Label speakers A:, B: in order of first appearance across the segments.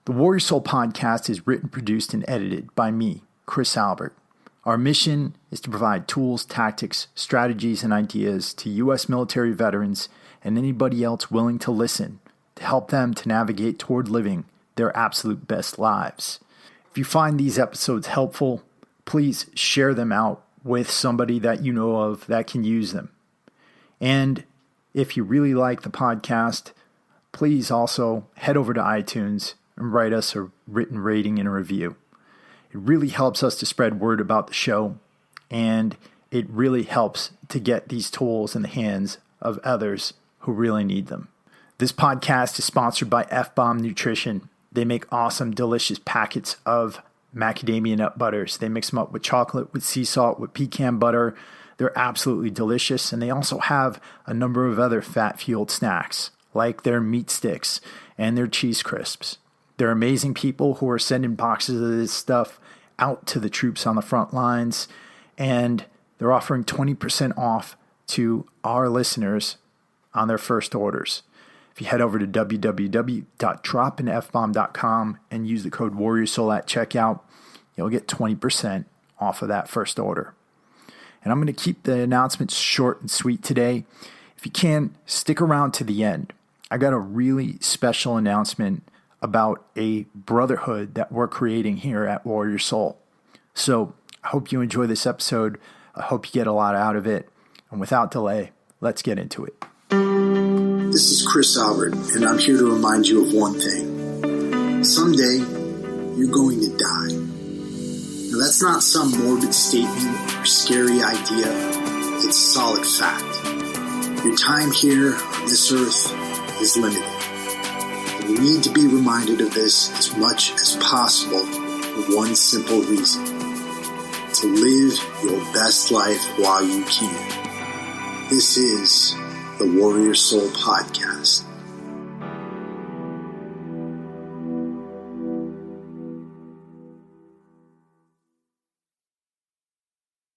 A: The Warrior Soul podcast is written, produced, and edited by me, Chris Albert. Our mission is to provide tools, tactics, strategies, and ideas to U.S. military veterans and anybody else willing to listen to help them to navigate toward living their absolute best lives. If you find these episodes helpful, please share them out with somebody that you know of that can use them. And if you really like the podcast, please also head over to iTunes and write us a written rating and a review. It really helps us to spread word about the show, and it really helps to get these tools in the hands of others who really need them. This podcast is sponsored by F-Bomb Nutrition. They make awesome, delicious packets of macadamia nut butters. They mix them up with chocolate, with sea salt, with pecan butter. They're absolutely delicious, and they also have a number of other fat-fueled snacks, like their meat sticks and their cheese crisps. They're amazing people who are sending boxes of this stuff out to the troops on the front lines, and they're offering 20% off to our listeners on their first orders. If you head over to www.dropinfbomb.com and use the code WarriorSoul at checkout, you'll get 20% off of that first order. And I'm going to keep the announcements short and sweet today. If you can, stick around to the end. I got a really special announcement about a brotherhood that we're creating here at Warrior Soul. So I hope you enjoy this episode. I hope you get a lot out of it. And without delay, let's get into it.
B: This is Chris Albert, and I'm here to remind you of one thing. Someday, you're going to die. Now, that's not some morbid statement or scary idea. It's a solid fact. Your time here on this earth is limited. And you need to be reminded of this as much as possible for one simple reason. To live your best life while you can. This is the Warrior Soul Podcast.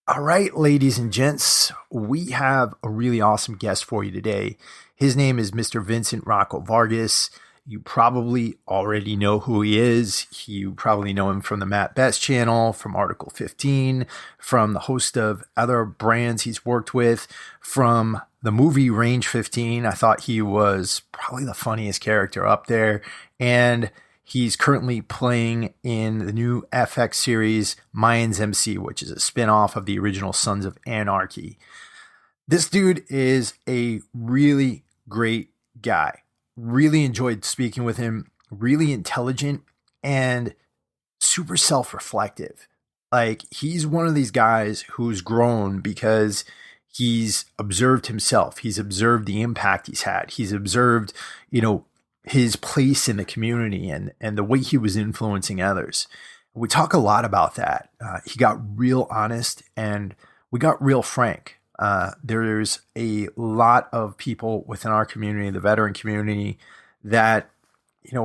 A: All right, ladies and gents, we have a really awesome guest for you today. His name is Mr. Vincent Rocco Vargas. You probably already know who he is. You probably know him from the Matt Best channel, from Article 15, from the host of other brands he's worked with, from the movie Range 15. I thought he was probably the funniest character up there. And he's currently playing in the new FX series Mayans MC, which is a spinoff of the original Sons of Anarchy. This dude is a really great guy. Really enjoyed speaking with him. Really intelligent and super self-reflective. Like, he's one of these guys who's grown because he's observed himself. He's observed the impact he's had. He's observed, his place in the community and the way he was influencing others. We talk a lot about that. He got real honest and we got real frank. There's a lot of people within our community, the veteran community, that,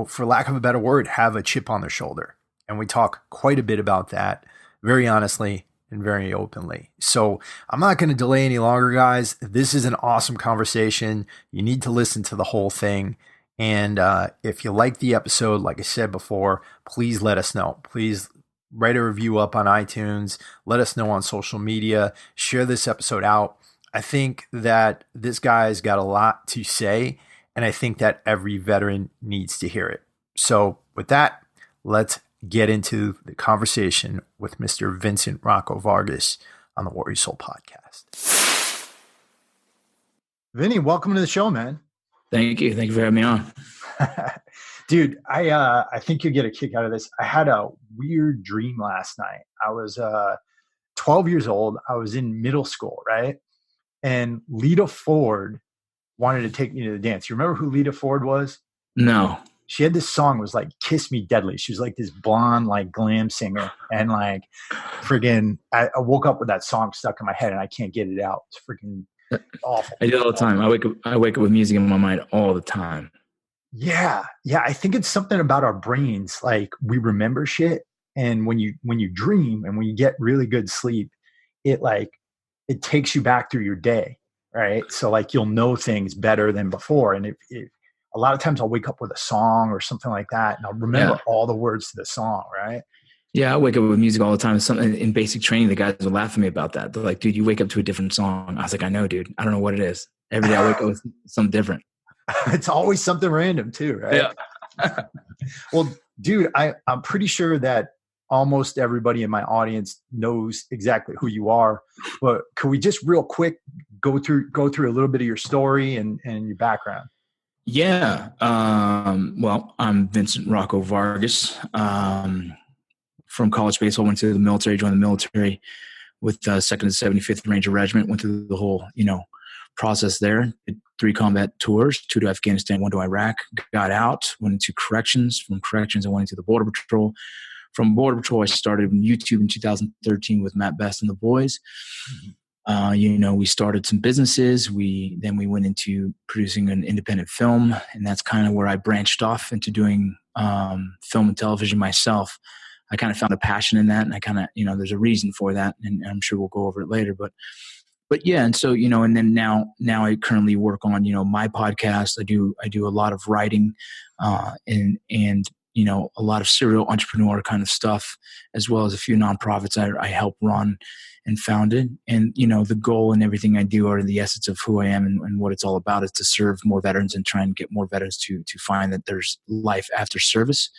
A: for lack of a better word, have a chip on their shoulder. And we talk quite a bit about that very honestly and very openly. So I'm not going to delay any longer, guys. This is an awesome conversation. You need to listen to the whole thing. And if you like the episode, like I said before, please let us know. Please write a review up on iTunes. Let us know on social media. Share this episode out. I think that this guy's got a lot to say, and I think that every veteran needs to hear it. So with that, let's get into the conversation with Mr. Vincent Rocco Vargas on the Warrior Soul Podcast. Vinny, welcome to the show, man.
C: Thank you. Thank you for having me on.
A: Dude, I think you get a kick out of this. I had a weird dream last night. I was 12 years old. I was in middle school, right? And Lita Ford wanted to take me to the dance. You remember who Lita Ford was?
C: No.
A: She had this song, was like Kiss Me Deadly. She was like this blonde, like glam singer. And like friggin', I woke up with that song stuck in my head and I can't get it out. It's freaking awful.
C: I do it all the time. I wake up with music in my mind all the time.
A: Yeah. I think it's something about our brains. Like, we remember shit, and when you dream and when you get really good sleep, it takes you back through your day, right? So like, you'll know things better than before. And if a lot of times I'll wake up with a song or something like that, and I'll remember all the words to the song, right?
C: Yeah, I wake up with music all the time. Something in basic training, the guys would laugh at me about that. They're like, dude, you wake up to a different song. I was like, I know, dude. I don't know what it is. Every day I wake up with something different.
A: It's always something random too, right?
C: Yeah.
A: Well, dude, I'm pretty sure that almost everybody in my audience knows exactly who you are, but could we just real quick go through a little bit of your story and your background?
C: Yeah. Well, I'm Vincent Rocco Vargas. From college baseball, went to the military, joined the military with 2nd and 75th Ranger Regiment, went through the whole, process there. Did 3 combat tours, 2 to Afghanistan, 1 to Iraq, got out, went into corrections. From corrections, I went into the Border Patrol. From Border Patrol, I started on YouTube in 2013 with Matt Best and the boys. We started some businesses. Then we went into producing an independent film, and that's kind of where I branched off into doing film and television myself. I kind of found a passion in that, and I kind of, there's a reason for that, and I'm sure we'll go over it later. But yeah, and so and then now I currently work on my podcast. I do a lot of writing, and a lot of serial entrepreneur kind of stuff, as well as a few nonprofits I help run and founded. And the goal and everything I do are the essence of who I am and what it's all about is to serve more veterans and try and get more veterans to find that there's life after service.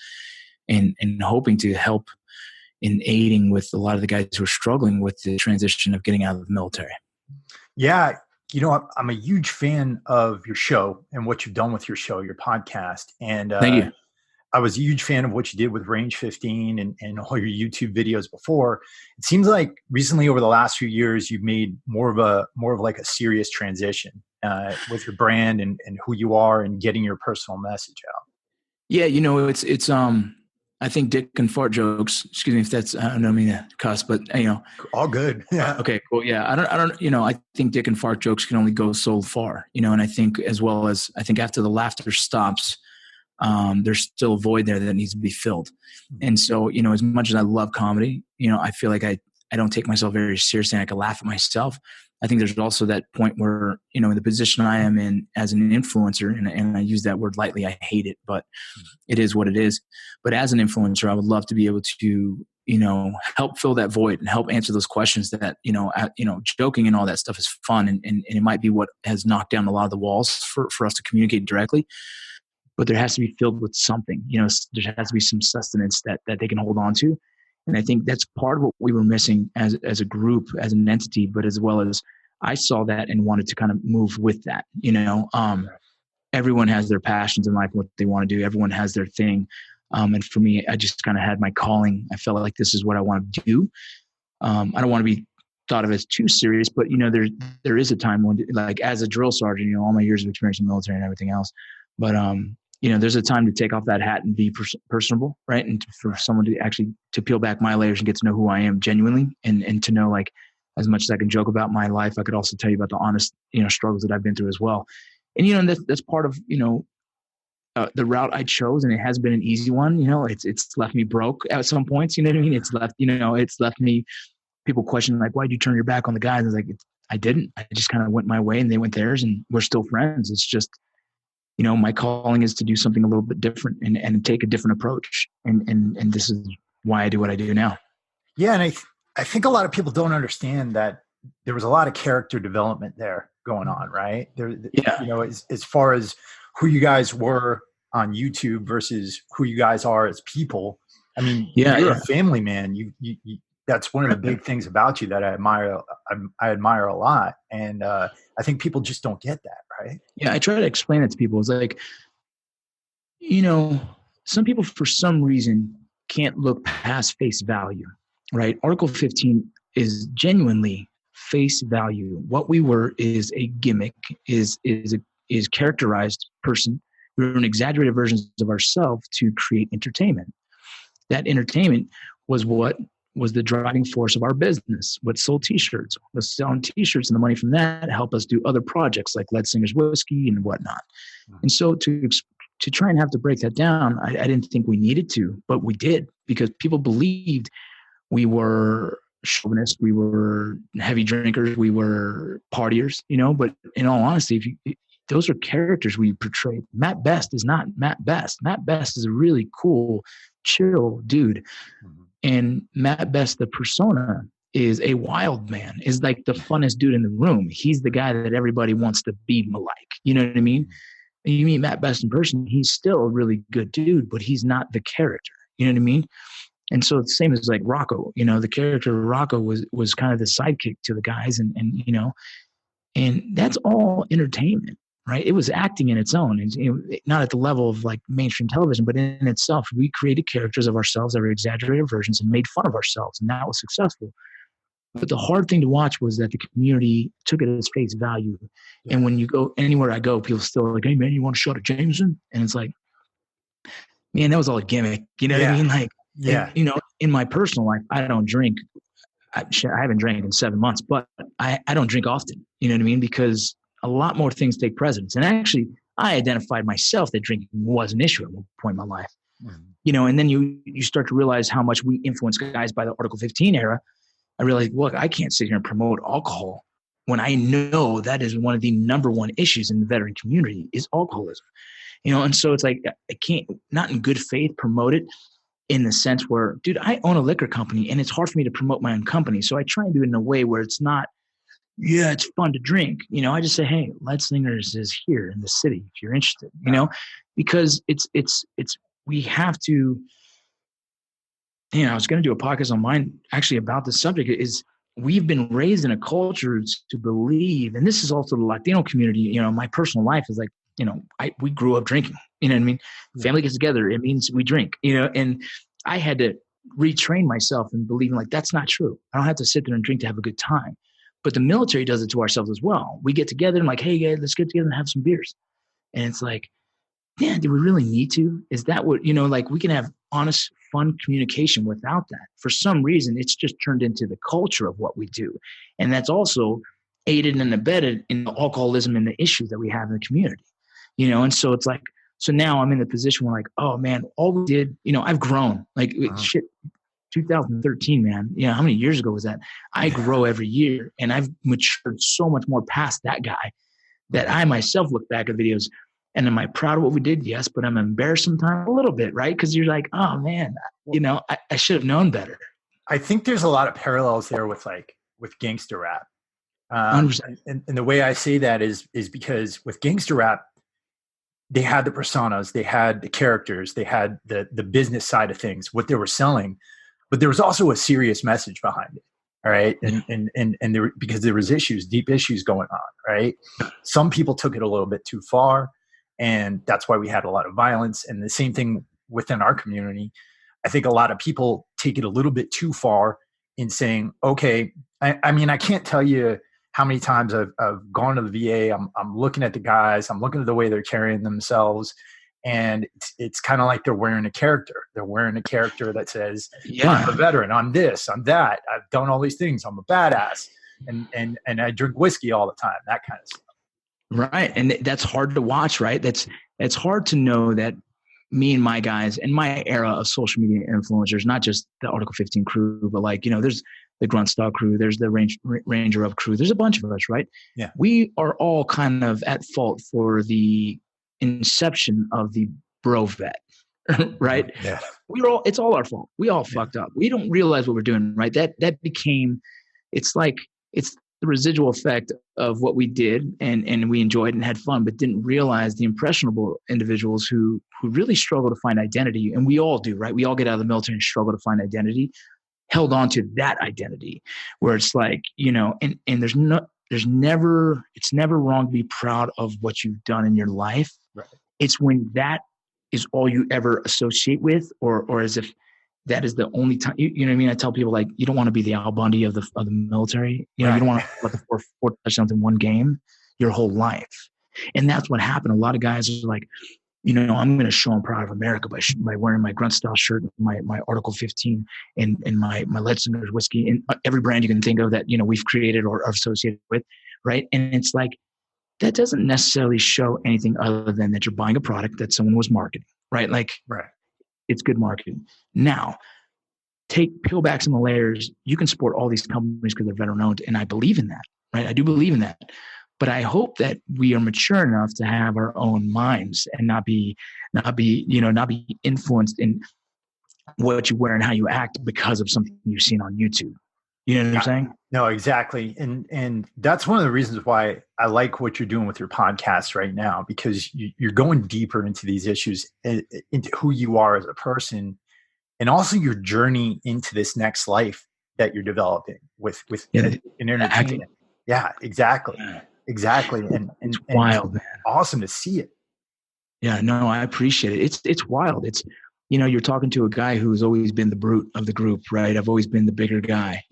C: And hoping to help in aiding with a lot of the guys who are struggling with the transition of getting out of the military.
A: Yeah. I'm a huge fan of your show and what you've done with your show, your podcast. And
C: Thank you.
A: I was a huge fan of what you did with Range 15 and all your YouTube videos before. It seems like recently over the last few years, you've made more of like a serious transition with your brand and who you are and getting your personal message out. Yeah.
C: It's I think dick and fart jokes, excuse me if that's, I don't mean to cuss, but
A: all good. Yeah.
C: Okay, cool. Yeah. I think dick and fart jokes can only go so far, and I think after the laughter stops, there's still a void there that needs to be filled. And so, as much as I love comedy, I feel like I don't take myself very seriously and I can laugh at myself. I think there's also that point where, in the position I am in as an influencer, and I use that word lightly, I hate it, but it is what it is. But as an influencer, I would love to be able to, help fill that void and help answer those questions that, joking and all that stuff is fun. And it might be what has knocked down a lot of the walls for us to communicate directly. But there has to be filled with something, there has to be some sustenance that they can hold on to. And I think that's part of what we were missing as a group, as an entity, but as well as I saw that and wanted to kind of move with that. Everyone has their passions in life, what they want to do. Everyone has their thing. And for me, I just kind of had my calling. I felt like this is what I want to do. I don't want to be thought of as too serious, but there is a time when, like as a drill sergeant, all my years of experience in the military and everything else, but there's a time to take off that hat and be personable, right? And for someone to actually to peel back my layers and get to know who I am genuinely, and to know, like, as much as I can joke about my life, I could also tell you about the honest, struggles that I've been through as well. And that's part of the route I chose, and it has been an easy one. It's left me broke at some points. You know what I mean? It's left me people questioning, like, why'd you turn your back on the guys? I was like, I didn't. I just kind of went my way, and they went theirs, and we're still friends. It's just, my calling is to do something a little bit different and take a different approach. And this is why I do what I do now.
A: Yeah. And I think a lot of people don't understand that there was a lot of character development there going on, right?
C: Yeah.
A: As far as who you guys were on YouTube versus who you guys are as people. I mean, you're a family man. You that's one of the big things about you that I admire. I admire a lot. And I think people just don't get that, right?
C: Yeah, I try to explain it to people. It's like, some people for some reason can't look past face value, right? Article 15 is genuinely face value. What we were is a gimmick, is characterized person. We were an exaggerated versions of ourselves to create entertainment. That entertainment was what was the driving force of our business. What sold t-shirts, was selling t-shirts, and the money from that helped us do other projects like Lead Singer's Whiskey and whatnot. And so to try and have to break that down, I didn't think we needed to, but we did, because people believed we were chauvinists, we were heavy drinkers, we were partiers, but in all honesty, those are characters we portray. Matt Best is not Matt Best. Matt Best is a really cool, chill dude.
A: Mm-hmm.
C: And Matt Best, the persona, is a wild man, is like the funnest dude in the room. He's the guy that everybody wants to be like. You know what I mean? And you meet Matt Best in person, he's still a really good dude, but he's not the character. You know what I mean? And so it's the same as like Rocco. You know, the character of Rocco was kind of the sidekick to the guys, and you know, and that's all entertainment, right? It was acting in its own, and you know, not at the level of like mainstream television, but in itself, we created characters of ourselves that were exaggerated versions and made fun of ourselves, and that was successful. But the hard thing to watch was that the community took it as face value. Yeah. And when you go anywhere I go, people still are like, "Hey man, you want a shot of Jameson?" And it's like, man, that was all a gimmick. You know what I mean? Like, and, you know, in my personal life, I don't drink. I haven't drank in 7 months, but I don't drink often. You know what I mean? Because a lot more things take precedence. And actually, I identified myself that drinking was an issue at one point in my life. Mm-hmm. You know, and then you start to realize how much we influence guys by the Article 15 era. I realized, look, I can't sit here and promote alcohol when I know that is one of the number one issues in the veteran community is alcoholism. You know, and so it's like, I can't, not in good faith, promote it in the sense where, dude, I own a liquor company and it's hard for me to promote my own company. So I try and do it in a way where it's not, yeah, it's fun to drink. You know, I just say, hey, Leadslingers is here in the city if you're interested, you know, because it's, we have to, you know, I was going to do a podcast on mine actually about this subject is we've been raised in a culture to believe, and this is also the Latino community, you know, my personal life is like, you know, we grew up drinking, you know what I mean? Family gets together, it means we drink, you know, and I had to retrain myself in believing like, that's not true. I don't have to sit there and drink to have a good time. But the military does it to ourselves as well. We get together and like, hey guys, let's get together and have some beers. And it's like, man, do we really need to? Is that what, you know, like we can have honest, fun communication without that. For some reason, it's just turned into the culture of what we do. And that's also aided and abetted in the alcoholism and the issues that we have in the community, you know? And so it's like, so now I'm in the position where like, oh man, all we did, you know, I've grown like shit, 2013, man, you know, how many years ago was that? I grow every year and I've matured so much more past that guy that I myself look back at videos. And am I proud of what we did? Yes, but I'm embarrassed sometimes a little bit, right? Because you're like, oh man, you know, I should have known better.
A: I think there's a lot of parallels there with gangster rap. And the way I say that is because with gangster rap, they had the personas, they had the characters, they had the business side of things, what they were selling, but there was also a serious message behind it. All right. And there, because there was deep issues going on. Right. Some people took it a little bit too far. And that's why we had a lot of violence. And the same thing within our community. I think a lot of people take it a little bit too far in saying, okay, I mean, I can't tell you how many times I've gone to the VA. I'm looking at the guys. I'm looking at the way they're carrying themselves. And it's kind of like they're wearing a character. They're wearing a character that says, I'm a veteran. I'm this, I'm that. I've done all these things. I'm a badass. And I drink whiskey all the time, that kind of stuff.
C: Right. And that's hard to watch, right? It's hard to know that me and my guys and my era of social media influencers, not just the Article 15 crew, but like, you know, there's the Grunt Stock crew, there's the Ranger Up crew, there's a bunch of us, right? Yeah. We are all kind of at fault for the inception of the bro vet, right? Yeah. It's all our fault. We all fucked up. We don't realize what we're doing, right? That became, it's the residual effect of what we did and we enjoyed and had fun, but didn't realize the impressionable individuals who really struggle to find identity. And we all do, right? We all get out of the military and struggle to find identity, held on to that identity where it's like, you know, and it's never wrong to be proud of what you've done in your life. Right. It's when that is all you ever associate with, or as if that is the only time, you know what I mean? I tell people like, you don't want to be the Al Bundy of the military. You know, you don't want to put the four touchdowns in one game your whole life. And that's what happened. A lot of guys are like, you know, I'm going to show I'm proud of America by wearing my Grunt Style shirt, my Article 15 and my Leadslingers whiskey and every brand you can think of that, you know, we've created or are associated with. Right. And it's like, that doesn't necessarily show anything other than that you're buying a product that someone was marketing. Right. Like, right. It's good marketing. Now, peel back some of the layers. You can support all these companies because they're veteran owned, and I believe in that, right? I do believe in that. But I hope that we are mature enough to have our own minds and not be influenced in what you wear and how you act because of something you've seen on YouTube. You know what I'm saying?
A: No, exactly. And that's one of the reasons why I like what you're doing with your podcast right now, because you're going deeper into these issues, into who you are as a person, and also your journey into this next life that you're developing with an entertainment. Yeah, exactly. Exactly. And
C: wild, man.
A: Awesome to see it.
C: Yeah, no, I appreciate it. It's wild. It's, you're talking to a guy who's always been the brute of the group, right? I've always been the bigger guy,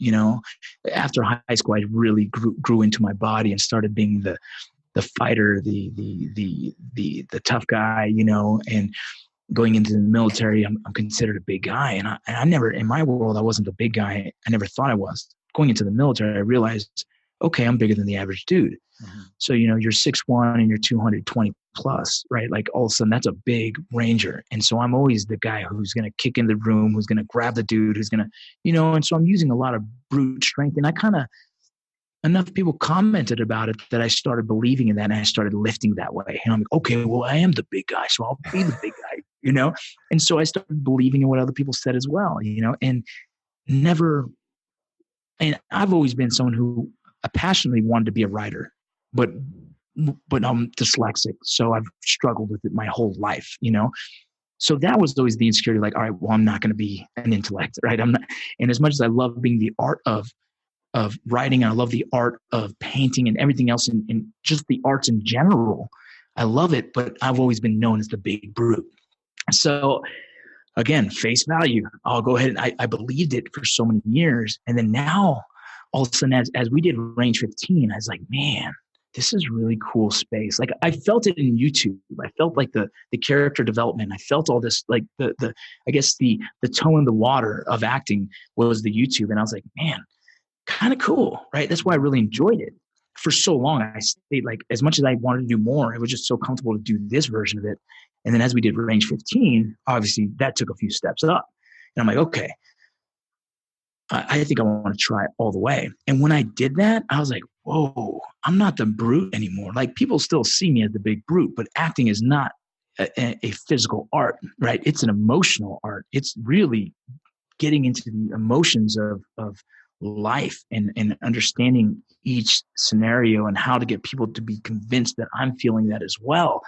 C: After high school, I really grew into my body and started being the fighter, the tough guy, and going into the military, I'm considered a big guy. And I never, in my world, I wasn't the big guy. I never thought I was. Going into the military, I realized, okay, I'm bigger than the average dude. Mm-hmm. So, you're 6'1" and you're 220 plus, right? Like all of a sudden that's a big ranger. And so I'm always the guy who's going to kick in the room, who's going to grab the dude, who's going to, and so I'm using a lot of brute strength. And enough people commented about it that I started believing in that, and I started lifting that way. And I'm like, okay, well, I am the big guy, so I'll be the big guy, And so I started believing in what other people said as well, and I've always been someone who passionately wanted to be a writer, but I'm dyslexic, so I've struggled with it my whole life, So that was always the insecurity, like, all right, well, I'm not going to be an intellect, right? I'm not. And as much as I love being the art of writing, and I love the art of painting and everything else, and just the arts in general, I love it, but I've always been known as the big brute. So again, face value, I'll go ahead, and I believed it for so many years. And then now, all of a sudden, as we did Range 15, I was like, man, this is really cool space. Like I felt it in YouTube. I felt like the character development. I felt all this, like the I guess the toe in the water of acting was the YouTube. And I was like, man, kind of cool, right? That's why I really enjoyed it. For so long, I stayed, like, as much as I wanted to do more, it was just so comfortable to do this version of it. And then as we did Range 15, obviously that took a few steps up. And I'm like, okay, I think I want to try it all the way. And when I did that, I was like, whoa, I'm not the brute anymore. Like, people still see me as the big brute, but acting is not a physical art, right? It's an emotional art. It's really getting into the emotions of life and understanding each scenario and how to get people to be convinced that I'm feeling that as well.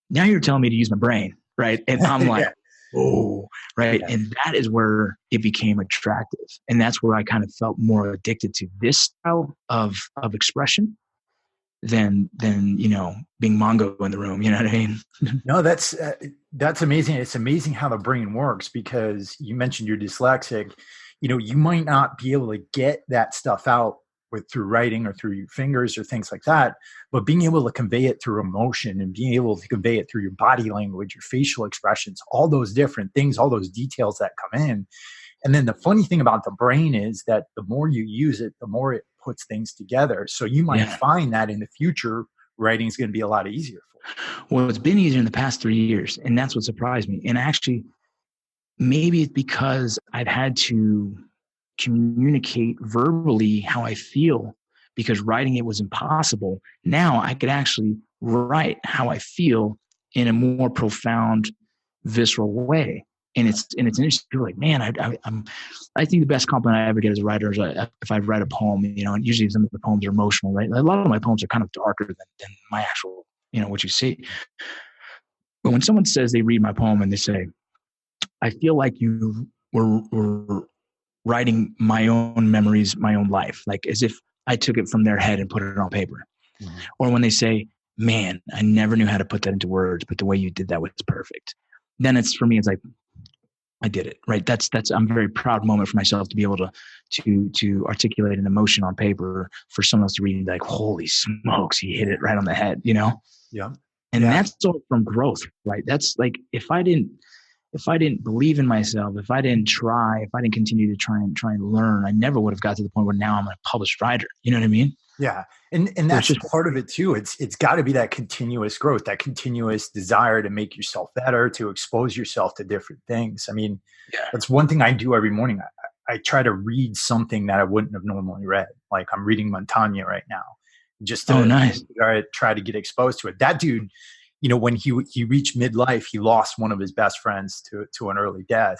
C: Now you're telling me to use my brain, right? And I'm like, oh, right. Yeah. And that is where it became attractive. And that's where I kind of felt more addicted to this style of expression than being Mongo in the room. You know what I mean?
A: No, that's amazing. It's amazing how the brain works, because you mentioned you're dyslexic. You might not be able to get that stuff out through writing or through your fingers or things like that, but being able to convey it through emotion and being able to convey it through your body language, your facial expressions, all those different things, all those details that come in. And then the funny thing about the brain is that the more you use it, the more it puts things together. So you might find that in the future, writing is going to be a lot easier for you.
C: Well, it's been easier in the past 3 years, and that's what surprised me. And actually, maybe it's because I've had to communicate verbally how I feel, because writing it was impossible. Now I could actually write how I feel in a more profound, visceral way. And it's interesting. People are like, man, I think the best compliment I ever get as a writer is if I write a poem, and usually some of the poems are emotional, right? A lot of my poems are kind of darker than my actual, what you see. But when someone says they read my poem and they say, I feel like you were writing my own memories, my own life, like as if I took it from their head and put it on paper. Mm-hmm. Or when they say, man, I never knew how to put that into words, but the way you did that was perfect. Then it's like, I did it, right? That's I'm a very proud moment for myself to be able to articulate an emotion on paper for someone else to read and be like, holy smokes, he hit it right on the head, Yeah. And that's all from growth, right? That's like, if I didn't believe in myself, if I didn't try, if I didn't continue to try and learn, I never would have got to the point where now I'm a published writer. You know what I mean?
A: Yeah. And that's just part of it too. It's got to be that continuous growth, that continuous desire to make yourself better, to expose yourself to different things. I mean, that's one thing I do every morning. I try to read something that I wouldn't have normally read. Like I'm reading Montaigne right now. just
C: Oh,
A: to
C: nice.
A: try to get exposed to it. That dude, when he reached midlife, he lost one of his best friends to an early death.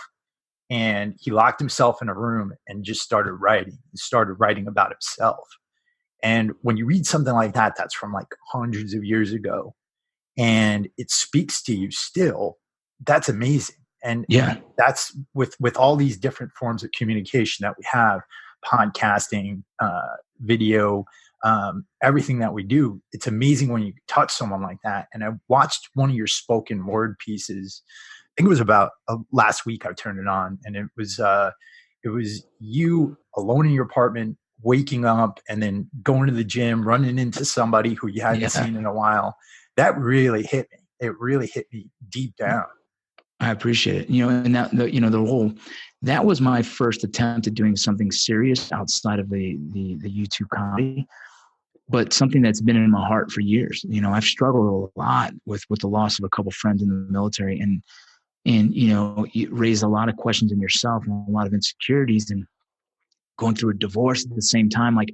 A: And he locked himself in a room and just started writing about himself. And when you read something like that, that's from like hundreds of years ago, and it speaks to you still, that's amazing. And
C: Yeah.
A: that's with all these different forms of communication that we have, podcasting, video, everything that we do. It's amazing when you touch someone like that. And I watched one of your spoken word pieces. I think it was about last week. I turned it on, and it was you alone in your apartment, waking up and then going to the gym, running into somebody who you hadn't seen in a while. That really hit me. It really hit me deep down.
C: I appreciate it. And that was my first attempt at doing something serious outside of the YouTube comedy, but something that's been in my heart for years. I've struggled a lot with the loss of a couple friends in the military, and it raised a lot of questions in yourself and a lot of insecurities, and going through a divorce at the same time. Like,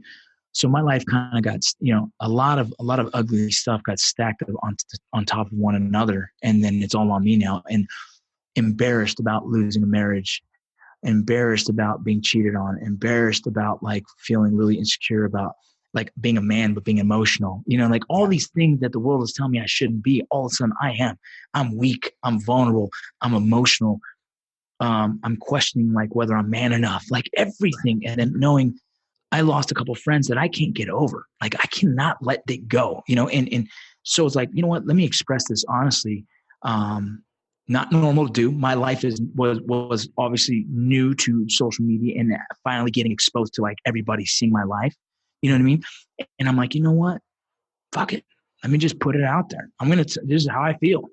C: so my life kind of got, a lot of ugly stuff got stacked on top of one another. And then it's all on me now, and embarrassed about losing a marriage, embarrassed about being cheated on, embarrassed about like feeling really insecure about like being a man, but being emotional, like all these things that the world is telling me I shouldn't be. All of a sudden I am. I'm weak. I'm vulnerable. I'm emotional. I'm questioning like whether I'm man enough, like everything. And then knowing I lost a couple of friends that I can't get over. Like I cannot let it go, and so it's like, you know what, let me express this honestly. Not normal to do. My life was obviously new to social media, and finally getting exposed to like everybody seeing my life. You know what I mean? And I'm like, you know what? Fuck it. Let me just put it out there. This is how I feel.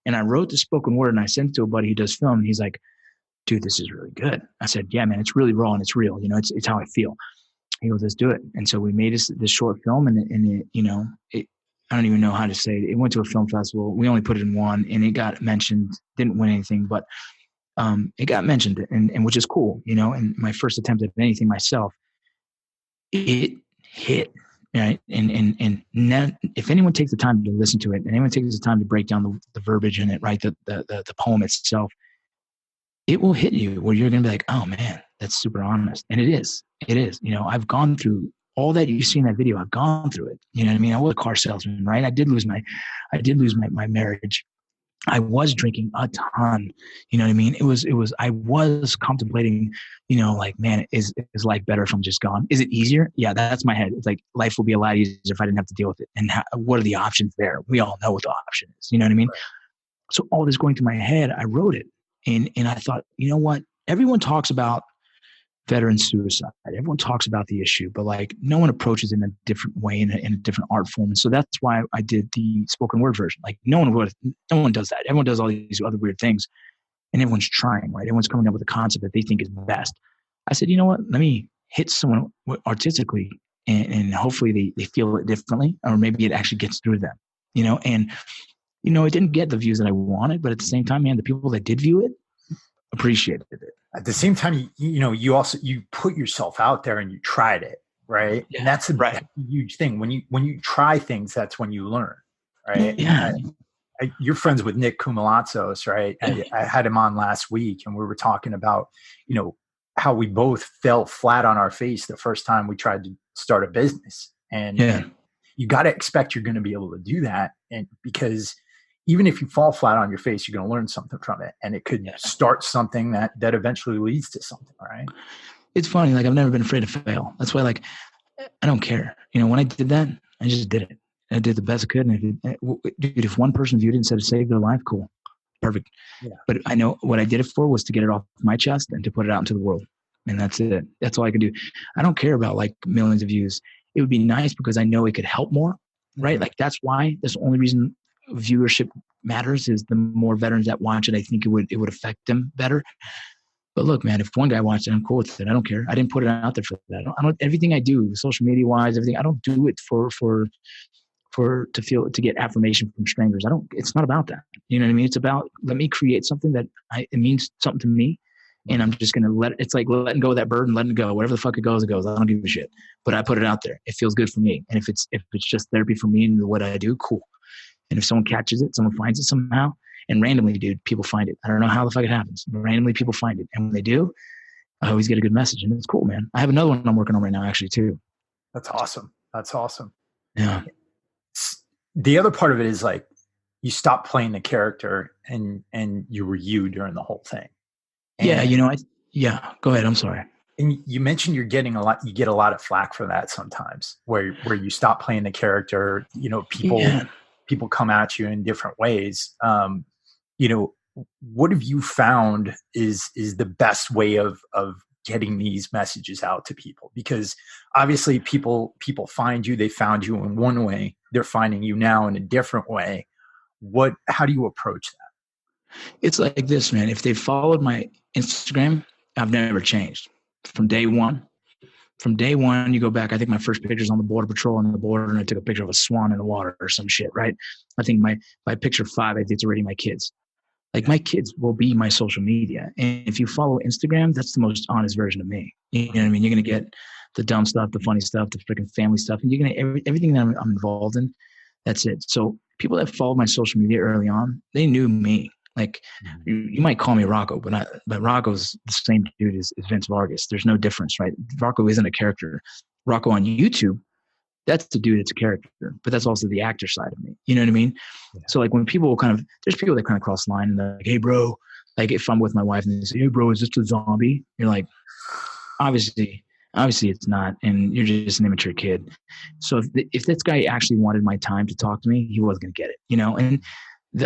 C: And I wrote the spoken word and I sent it to a buddy who does film. And he's like, dude, this is really good. I said, yeah, man, it's really raw and it's real. It's how I feel. He goes, let's do it. And so we made this short film, and it, I don't even know how to say it. It went to a film festival. We only put it in one, and it got mentioned, didn't win anything, but it got mentioned, and which is cool, and my first attempt at anything myself, it hit, right? And now, if anyone takes the time to listen to it, and anyone takes the time to break down the verbiage in it, right, the poem itself, it will hit you where you're going to be like, oh man, that's super honest. And it is. I've gone through all that you see in that video. I've gone through it. You know what I mean? I was a car salesman, right? I did lose my marriage. I was drinking a ton. You know what I mean? I was contemplating, like, man, is life better if I'm just gone? Is it easier? Yeah, that's my head. It's like life would be a lot easier if I didn't have to deal with it. And what are the options there? We all know what the option is. You know what I mean? Right. So all this going through my head, I wrote it. And I thought, you know what? Everyone talks about veteran suicide. Everyone talks about the issue, but like no one approaches it in a different way, in a different art form. And so that's why I did the spoken word version. Like no one does that. Everyone does all these other weird things, and everyone's trying, right? Everyone's coming up with a concept that they think is best. I said, you know what? Let me hit someone artistically, and hopefully they feel it differently, or maybe it actually gets through them, and it didn't get the views that I wanted, but at the same time, man, the people that did view it appreciated it.
A: At the same time, you put yourself out there and you tried it, right?
C: Yeah,
A: and that's a huge thing. When you try things, that's when you learn, right?
C: Yeah.
A: You're friends with Nick Kumalatsos, right?
C: Yeah.
A: I had him on last week, and we were talking about, how we both fell flat on our face the first time we tried to start a business. And you got to expect you're going to be able to do that. And because even if you fall flat on your face, you're going to learn something from it. And it could start something that eventually leads to something, right?
C: It's funny. Like I've never been afraid to fail. That's why, like, I don't care. When I did that, I just did it. I did the best I could. And if one person viewed it and said it saved their life, cool. Perfect. Yeah. But I know what I did it for was to get it off my chest and to put it out into the world. And that's it. That's all I could do. I don't care about like millions of views. It would be nice because I know it could help more, right? Mm-hmm. Like that's the only reason viewership matters is the more veterans that watch it, I think it would affect them better. But look, man, if one guy watched it, I'm cool with it. I don't care. I didn't put it out there for that. I don't everything I do, social media wise, everything, I don't do it to get affirmation from strangers. It's not about that. You know what I mean? It's about, let me create something that it means something to me. And I'm just going to it's like letting go of that bird and letting it go. Whatever the fuck it goes, it goes. I don't give a shit. But I put it out there. It feels good for me. And if it's just therapy for me and what I do, cool. And if someone catches it, someone finds it somehow, and randomly, dude, people find it. I don't know how the fuck it happens. But randomly, people find it. And when they do, I always get a good message. And it's cool, man. I have another one I'm working on right now, actually, too.
A: That's awesome. That's awesome.
C: Yeah.
A: The other part of it is like you stopped playing the character and you were you during the whole thing. And,
C: yeah, go ahead. I'm sorry.
A: And you mentioned you get a lot of flack for that sometimes where you stop playing the character, people come at you in different ways. What have you found is the best way of getting these messages out to people? Because obviously people find you, they found you in one way, they're finding you now in a different way. How do you approach that?
C: It's like this, man. If they followed my Instagram, I've never changed from day one. From day one, you go back. I think my first picture is on the border patrol on the border, and I took a picture of a swan in the water or some shit, right? I think by picture 5, I think it's already my kids. Like my kids will be my social media. And if you follow Instagram, that's the most honest version of me. You know what I mean? You're going to get the dumb stuff, the funny stuff, the freaking family stuff. And you're going to everything that I'm involved in. That's it. So people that followed my social media early on, they knew me. Like you might call me Rocco, but Rocco's the same dude as Vince Vargas. There's no difference, right? Rocco isn't a character. Rocco on YouTube, that's the dude that's a character, but that's also the actor side of me. You know what I mean? Yeah. So like when people there's people that kind of cross the line and they're like, hey bro, like if I'm with my wife and they say, hey bro, is this a zombie? You're like, obviously it's not. And you're just an immature kid. So if this guy actually wanted my time to talk to me, he wasn't going to get it, and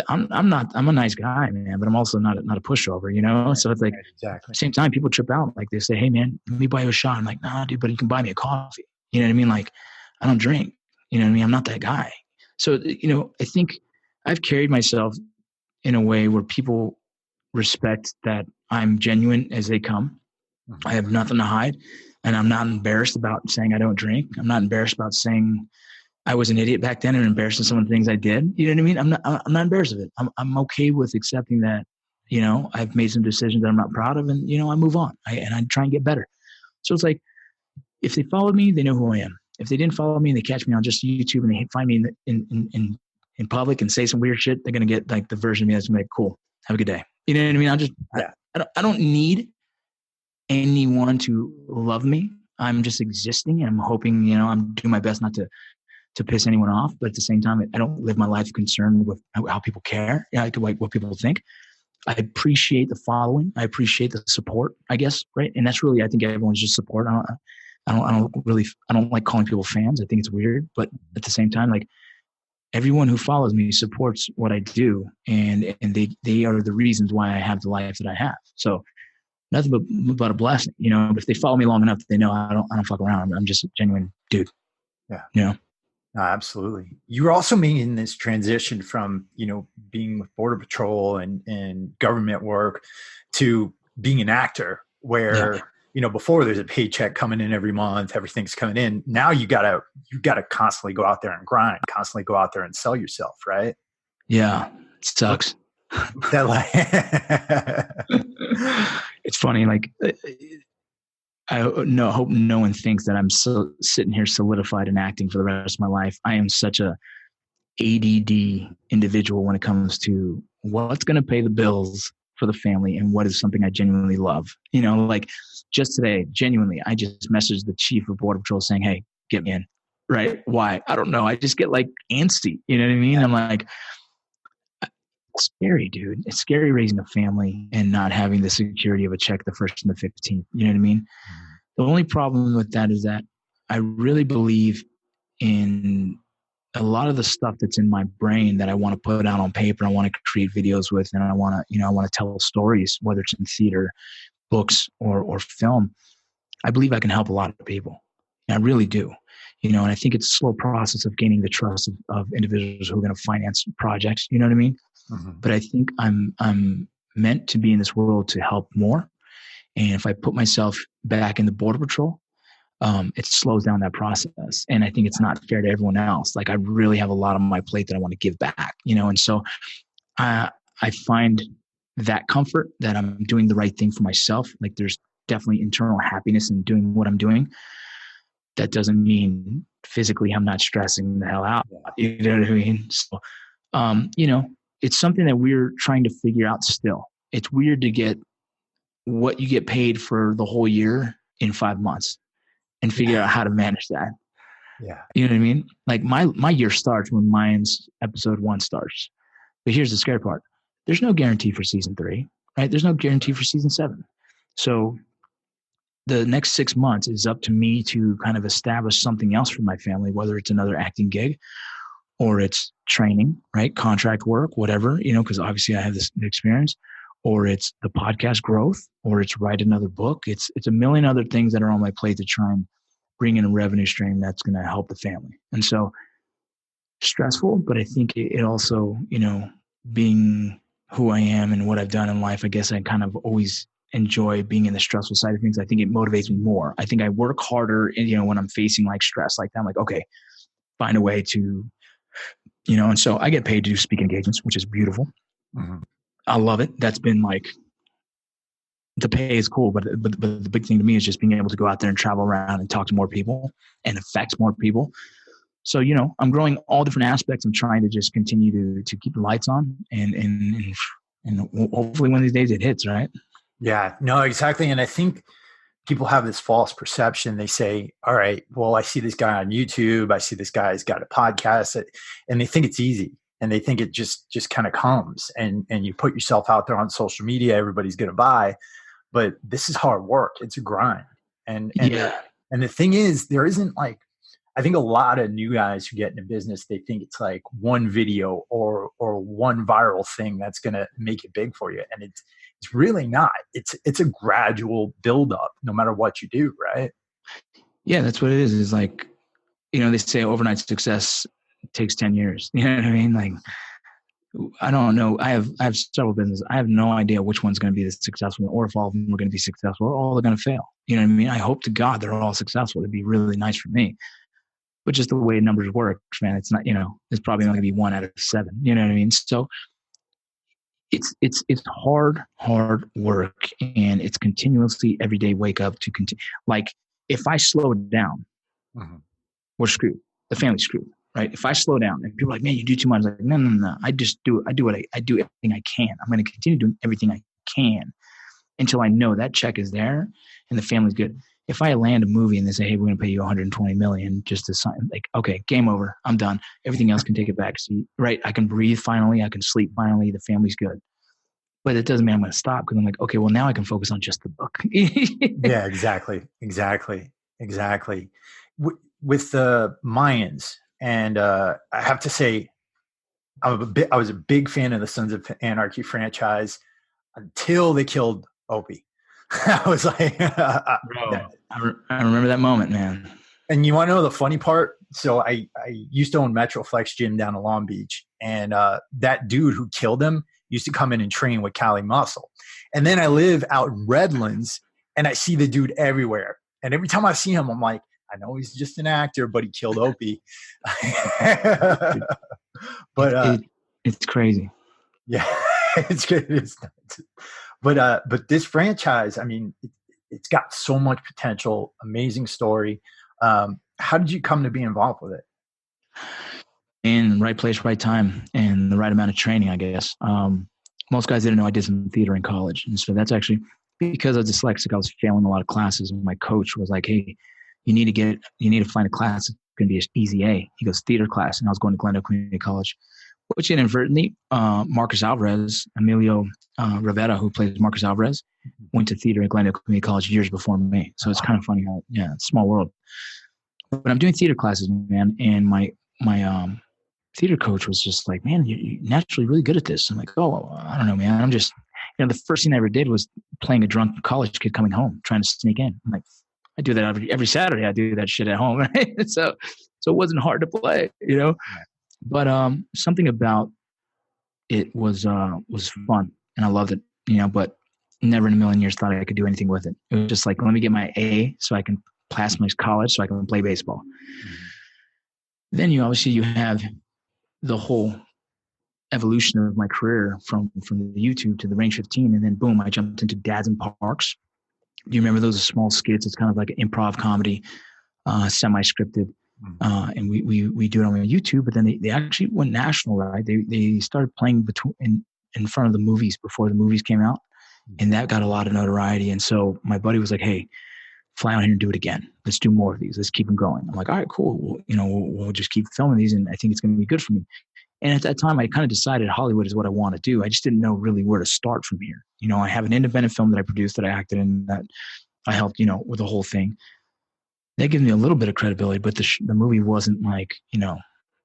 C: I'm a nice guy, man, but I'm also not a pushover, So it's like, exactly. At the same time, people trip out. Like they say, hey man, let me buy you a shot. I'm like, nah, dude, but you can buy me a coffee. You know what I mean? Like, I don't drink. You know what I mean? I'm not that guy. So, I think I've carried myself in a way where people respect that I'm genuine as they come. Mm-hmm. I have nothing to hide. And I'm not embarrassed about saying I don't drink. I'm not embarrassed about saying I was an idiot back then and embarrassed of some of the things I did. You know what I mean? I'm not embarrassed of it. I'm okay with accepting that, I've made some decisions that I'm not proud of and, I move on. I try and get better. So it's like, if they followed me, they know who I am. If they didn't follow me and they catch me on just YouTube and they find me in public and say some weird shit, they're going to get like the version of me that's like, cool, have a good day. You know what I mean? I don't need anyone to love me. I'm just existing and I'm hoping, I'm doing my best not to piss anyone off. But at the same time, I don't live my life concerned with how people care, like what people think. I appreciate the following. I appreciate the support, I guess. Right. And that's really, I think everyone's just support. I don't like calling people fans. I think it's weird, but at the same time, like everyone who follows me supports what I do, and they are the reasons why I have the life that I have. So nothing but a blessing, But if they follow me long enough, they know I don't fuck around. I'm just a genuine dude.
A: Yeah. No, absolutely. You were also making this transition from being with Border Patrol and government work to being an actor, where. Yeah. Before there's a paycheck coming in every month, everything's coming in. Now you gotta constantly go out there and grind, constantly go out there and sell yourself, right?
C: Yeah, it sucks. It's funny. Like I hope no one thinks that I'm sitting here solidified in acting for the rest of my life. I am such a ADD individual when it comes to what's going to pay the bills for the family and what is something I genuinely love. Like just today, genuinely, I just messaged the chief of Border Patrol saying, hey, get me in. Right? Why? I don't know. I just get like antsy. You know what I mean? I'm like, it's scary, dude. It's scary raising a family and not having the security of a check the 1st and the 15th. You know what I mean? Mm-hmm. The only problem with that is that I really believe in a lot of the stuff that's in my brain that I want to put out on paper. I want to create videos with, and I want to tell stories, whether it's in theater, books, or film. I believe I can help a lot of people. And I really do. And I think it's a slow process of gaining the trust of individuals who are going to finance projects. You know what I mean? Mm-hmm. But I think I'm meant to be in this world to help more. And if I put myself back in the Border Patrol, it slows down that process. And I think it's not fair to everyone else. Like I really have a lot on my plate that I want to give back, and so I find that comfort that I'm doing the right thing for myself. Like there's definitely internal happiness in doing what I'm doing. That doesn't mean physically I'm not stressing the hell out. You know what I mean? So, it's something that we're trying to figure out still. It's weird to get what you get paid for the whole year in 5 months and figure out how to manage that.
A: Yeah.
C: You know what I mean? Like my year starts when Mayans episode 1 starts. But here's the scary part. There's no guarantee for season 3, right? There's no guarantee for season 7. So the next 6 months is up to me to kind of establish something else for my family, whether it's another acting gig or it's training, right? Contract work, whatever, because obviously I have this experience, or it's the podcast growth, or it's write another book. It's a million other things that are on my plate to try and bring in a revenue stream that's going to help the family. And so stressful, but I think it also, being who I am and what I've done in life, I guess I kind of always enjoy being in the stressful side of things. I think it motivates me more. I think I work harder, when I'm facing like stress like that. I'm like, okay, find a way to, and so I get paid to do speaking engagements, which is beautiful. Mm-hmm. I love it. That's been like, the pay is cool, but the big thing to me is just being able to go out there and travel around and talk to more people and affect more people. So, I'm growing all different aspects. I'm trying to just continue to keep the lights on and hopefully one of these days it hits, right?
A: Yeah, no, exactly. And I think people have this false perception. They say, all right, well, I see this guy on YouTube. I see this guy's got a podcast, and they think it's easy. And they think it just kind of comes, and you put yourself out there on social media, everybody's going to buy. But this is hard work. It's a grind. And the thing is, there isn't like, I think a lot of new guys who get into business, they think it's like one video or one viral thing that's going to make it big for you. And it's really not. It's a gradual buildup no matter what you do, right?
C: Yeah, that's what it is. It's like, they say overnight success takes 10 years. You know what I mean? Like, I don't know. I have several businesses. I have no idea which one's going to be the successful or if all of them are going to be successful or all are going to fail. You know what I mean? I hope to God they're all successful. It'd be really nice for me. But just the way numbers work, man, it's not, it's probably not going to be 1 out of 7. You know what I mean? So it's hard work, and it's continuously every day wake up to continue. Like if I slow down, mm-hmm. we're screwed. The family's screwed, right? If I slow down and people are like, man, you do too much. I'm like, no. I just do it. I do everything I can. I'm going to continue doing everything I can until I know that check is there and the family's good. If I land a movie and they say, hey, we're going to pay you $120 million just to sign, like, okay, game over. I'm done. Everything else can take a back seat, right? I can breathe finally. I can sleep finally. The family's good. But it doesn't mean I'm going to stop because I'm like, okay, well, now I can focus on just the book.
A: Yeah, exactly. With the Mayans, and I have to say, I was a big fan of the Sons of Anarchy franchise until they killed Opie. I was like,
C: bro, I remember that moment, man.
A: And you want to know the funny part? So I used to own Metroflex Gym down in Long Beach, and that dude who killed him used to come in and train with Cali Muscle. And then I live out in Redlands, and I see the dude everywhere. And every time I see him, I'm like, I know he's just an actor, but he killed Opie. But
C: it's crazy.
A: Yeah, it's good. It's nuts. But this franchise, I mean, it's got so much potential, amazing story. How did you come to be involved with it?
C: In the right place, right time, and the right amount of training, I guess. Most guys didn't know I did some theater in college. And so that's actually because I was dyslexic, I was failing a lot of classes. And my coach was like, hey, you need to find a class that's going to be an easy A. He goes, theater class. And I was going to Glendale Community College, which inadvertently, Marcus Alvarez, Emilio Rivera, who plays Marcus Alvarez, went to theater at Glendale Community College years before me. So it's kind of funny how, it's a small world. But I'm doing theater classes, man. And my theater coach was just like, man, you're naturally really good at this. I'm like, oh, I don't know, man. I'm just, the first thing I ever did was playing a drunk college kid coming home, trying to sneak in. I'm like, I do that every Saturday. I do that shit at home, right? So it wasn't hard to play, But something about it was fun, and I loved it, But never in a million years thought I could do anything with it. It was just like, let me get my A so I can pass my college, so I can play baseball. Mm-hmm. Then you have the whole evolution of my career from the YouTube to the Range 15. And then boom, I jumped into Dads in Parks. Do you remember those small skits? It's kind of like an improv comedy, semi-scripted. And we do it on YouTube, but then they actually went national, right? They started playing in front of the movies before the movies came out. And that got a lot of notoriety. And so my buddy was like, hey, fly out here and do it again. Let's do more of these. Let's keep them going. I'm like, all right, cool. We'll just keep filming these. And I think it's going to be good for me. And at that time, I kind of decided Hollywood is what I want to do. I just didn't know really where to start from here. I have an independent film that I produced, that I acted in, that I helped, with the whole thing. That gives me a little bit of credibility, but the movie wasn't like,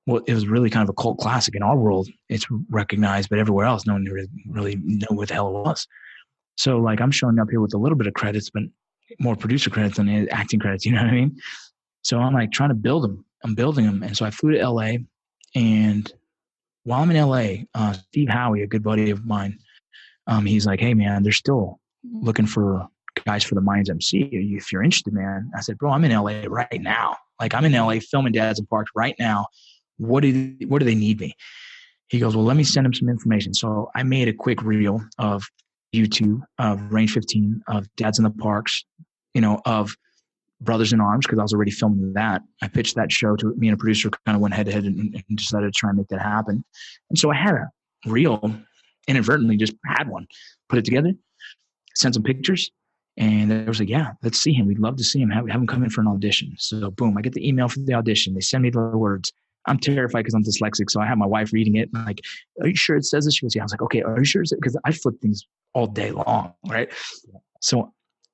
C: well, it was really kind of a cult classic. In our world, it's recognized, but everywhere else, no one really know what the hell it was. So like, I'm showing up here with a little bit of credits, but more producer credits than acting credits. You know what I mean? So I'm like trying to build them. I'm building them. And so I flew to LA, and while I'm in LA, Steve Howie, a good buddy of mine, he's like, hey man, they're still looking for guys for the Mayans MC. If you're interested, man. I said, bro, I'm in LA right now. Like, I'm in LA filming Dads in Parks right now. Where do they need me? He goes, well, let me send him some information. So I made a quick reel of YouTube, of Range 15, of Dads in the Parks, of Brothers in Arms, because I was already filming that. I pitched that show to me, and a producer kind of went head to head and decided to try and make that happen. And so I had a reel, inadvertently just had one, put it together, sent some pictures, and they was like, yeah, let's see him. We'd love to see him. Have him come in for an audition. So boom, I get the email for the audition. They send me the words. I'm terrified because I'm dyslexic. So I have my wife reading it. And like, are you sure it says this? She goes, yeah. I was like, okay, are you sure? Because I flip things all day long, right? So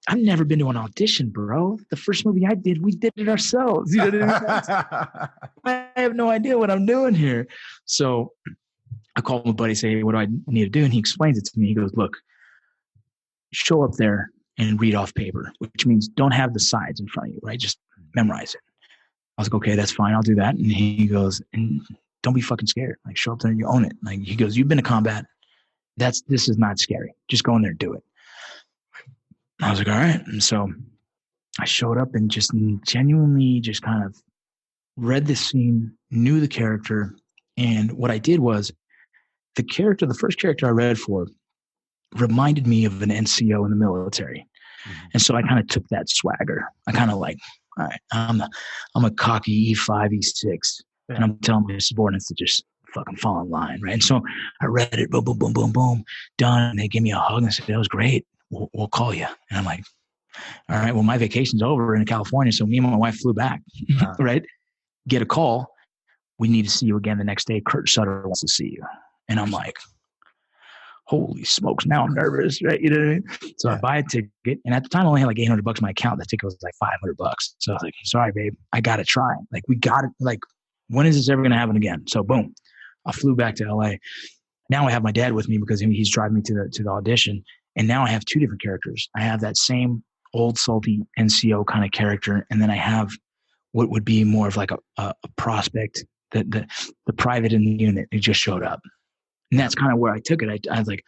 C: I've never been to an audition, bro. The first movie I did, we did it ourselves. You know what I mean? I have no idea what I'm doing here. So I call my buddy, say, hey, what do I need to do? And he explains it to me. He goes, look, show up there and read off paper, which means don't have the sides in front of you, right? Just memorize it. I was like, okay, that's fine. I'll do that. And he goes, and don't be fucking scared. Like, show up there and you own it. Like, he goes, you've been to combat. This is not scary. Just go in there and do it. I was like, all right. And so I showed up and just genuinely just kind of read the scene, knew the character. And what I did was the first character I read for reminded me of an NCO in the military. Mm-hmm. And so I kind of took that swagger. I kind of like, all right, I'm a cocky E5, E6. And I'm telling my subordinates to just fucking fall in line, right? And so I read it, boom, boom, boom, boom, boom, done. And they gave me a hug and said, that was great. We'll call you. And I'm like, all right, well, my vacation's over in California. So me and my wife flew back, right? Get a call. We need to see you again the next day. Kurt Sutter wants to see you. And I'm like, holy smokes, now I'm nervous, right? You know what I mean? So I buy a ticket. And at the time, I only had like $800 in my account. The ticket was like $500. So I was like, sorry, babe, I got to try. Like, we got it. Like, when is this ever going to happen again? So boom, I flew back to LA. Now I have my dad with me because he's driving me to the audition. And now I have two different characters. I have that same old salty NCO kind of character. And then I have what would be more of like a prospect, the private in the unit who just showed up. And that's kind of where I took it. I was like,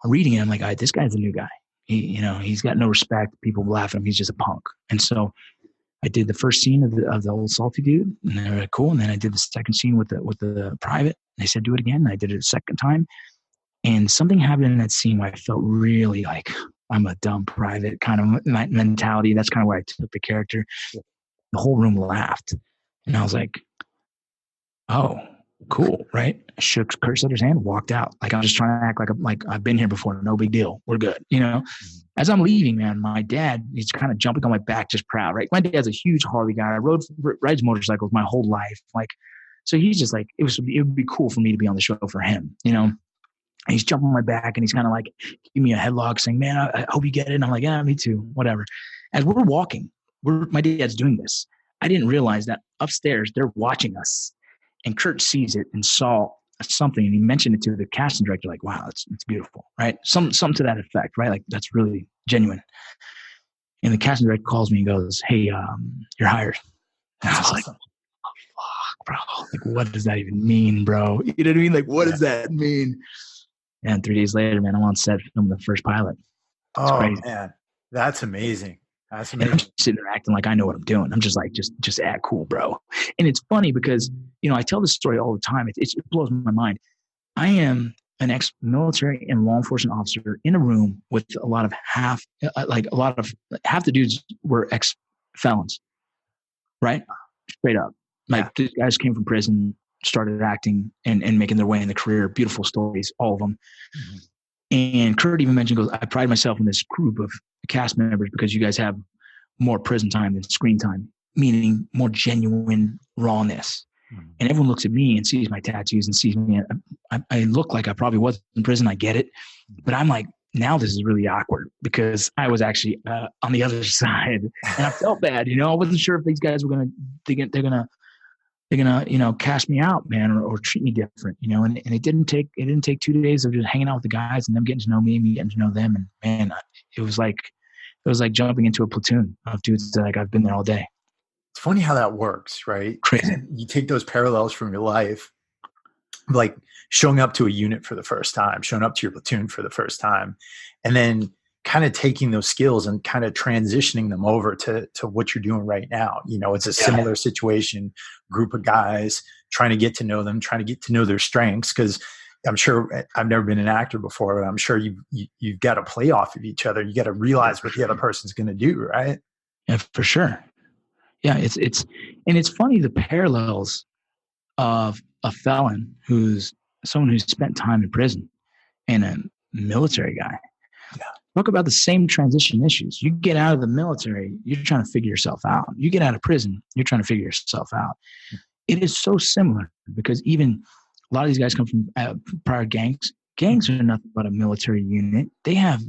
C: I'm reading it. I'm like, all right, this guy's a new guy. He's got no respect. People laugh at him. He's just a punk. And so I did the first scene of the old salty dude, and they were like, cool. And then I did the second scene with the private. And they said, do it again. And I did it a second time. And something happened in that scene where I felt really like I'm a dumb private kind of mentality. That's kind of where I took the character. The whole room laughed. And I was like, oh, cool, right? I shook Kurt Sutter's hand, walked out. Like, I'm just trying to act like I've been here before. No big deal. We're good. As I'm leaving, man, my dad, he's kind of jumping on my back, just proud, right? My dad's a huge Harley guy. I rides motorcycles my whole life. Like, so he's just like, it would be cool for me to be on the show for him, And he's jumping on my back and he's kind of like, give me a headlock saying, man, I hope you get it. And I'm like, yeah, me too. Whatever. As we're walking, my dad's doing this. I didn't realize that upstairs they're watching us. And Kurt sees it and saw something, and he mentioned it to the casting director, like, wow, it's beautiful, right? Some to that effect, right? Like, that's really genuine. And the casting director calls me and goes, hey, you're hired. And I was like, oh, fuck, bro. Like, what does that even mean, bro? You know what I mean? Like, what does that mean? And 3 days later, man, I'm on set filming the first pilot. It's crazy.
A: Man, that's amazing. That's
C: amazing. And I'm sitting there acting like I know what I'm doing. I'm just like, just act cool, bro. And it's funny because, I tell this story all the time. It blows my mind. I am an ex-military and law enforcement officer in a room with a lot of half the dudes were ex-felons, right? Straight up.
A: Yeah.
C: Like these guys came from prison, started acting and making their way in the career. Beautiful stories, all of them.
A: Mm-hmm.
C: And Kurt even mentioned, goes, I pride myself in this group of cast members because you guys have more prison time than screen time, meaning more genuine rawness. Mm-hmm. And everyone looks at me and sees my tattoos and sees me. I look like I probably was in prison. I get it. But I'm like, now this is really awkward because I was actually on the other side and I felt bad. I wasn't sure if these guys were they're gonna cast me out, man, or treat me different, and it didn't take 2 days of just hanging out with the guys and them getting to know me and me getting to know them. And man, it was like jumping into a platoon of dudes that I've been there all day.
A: It's funny how that works, right?
C: Crazy.
A: You take those parallels from your life, like showing up to a unit for the first time, showing up to your platoon for the first time, and then kind of taking those skills and kind of transitioning them over to what you're doing right now. It's a similar situation, group of guys trying to get to know them, trying to get to know their strengths. Cause I'm sure I've never been an actor before, but I'm sure you've got to play off of each other. You got to realize what the other person's going to do. Right.
C: Yeah, for sure. Yeah. It's funny, the parallels of a felon who's someone who's spent time in prison and a military guy. Yeah. Talk about the same transition issues. You get out of the military, you're trying to figure yourself out. You get out of prison, you're trying to figure yourself out. It is so similar because even a lot of these guys come from prior gangs. Gangs are nothing but a military unit. They have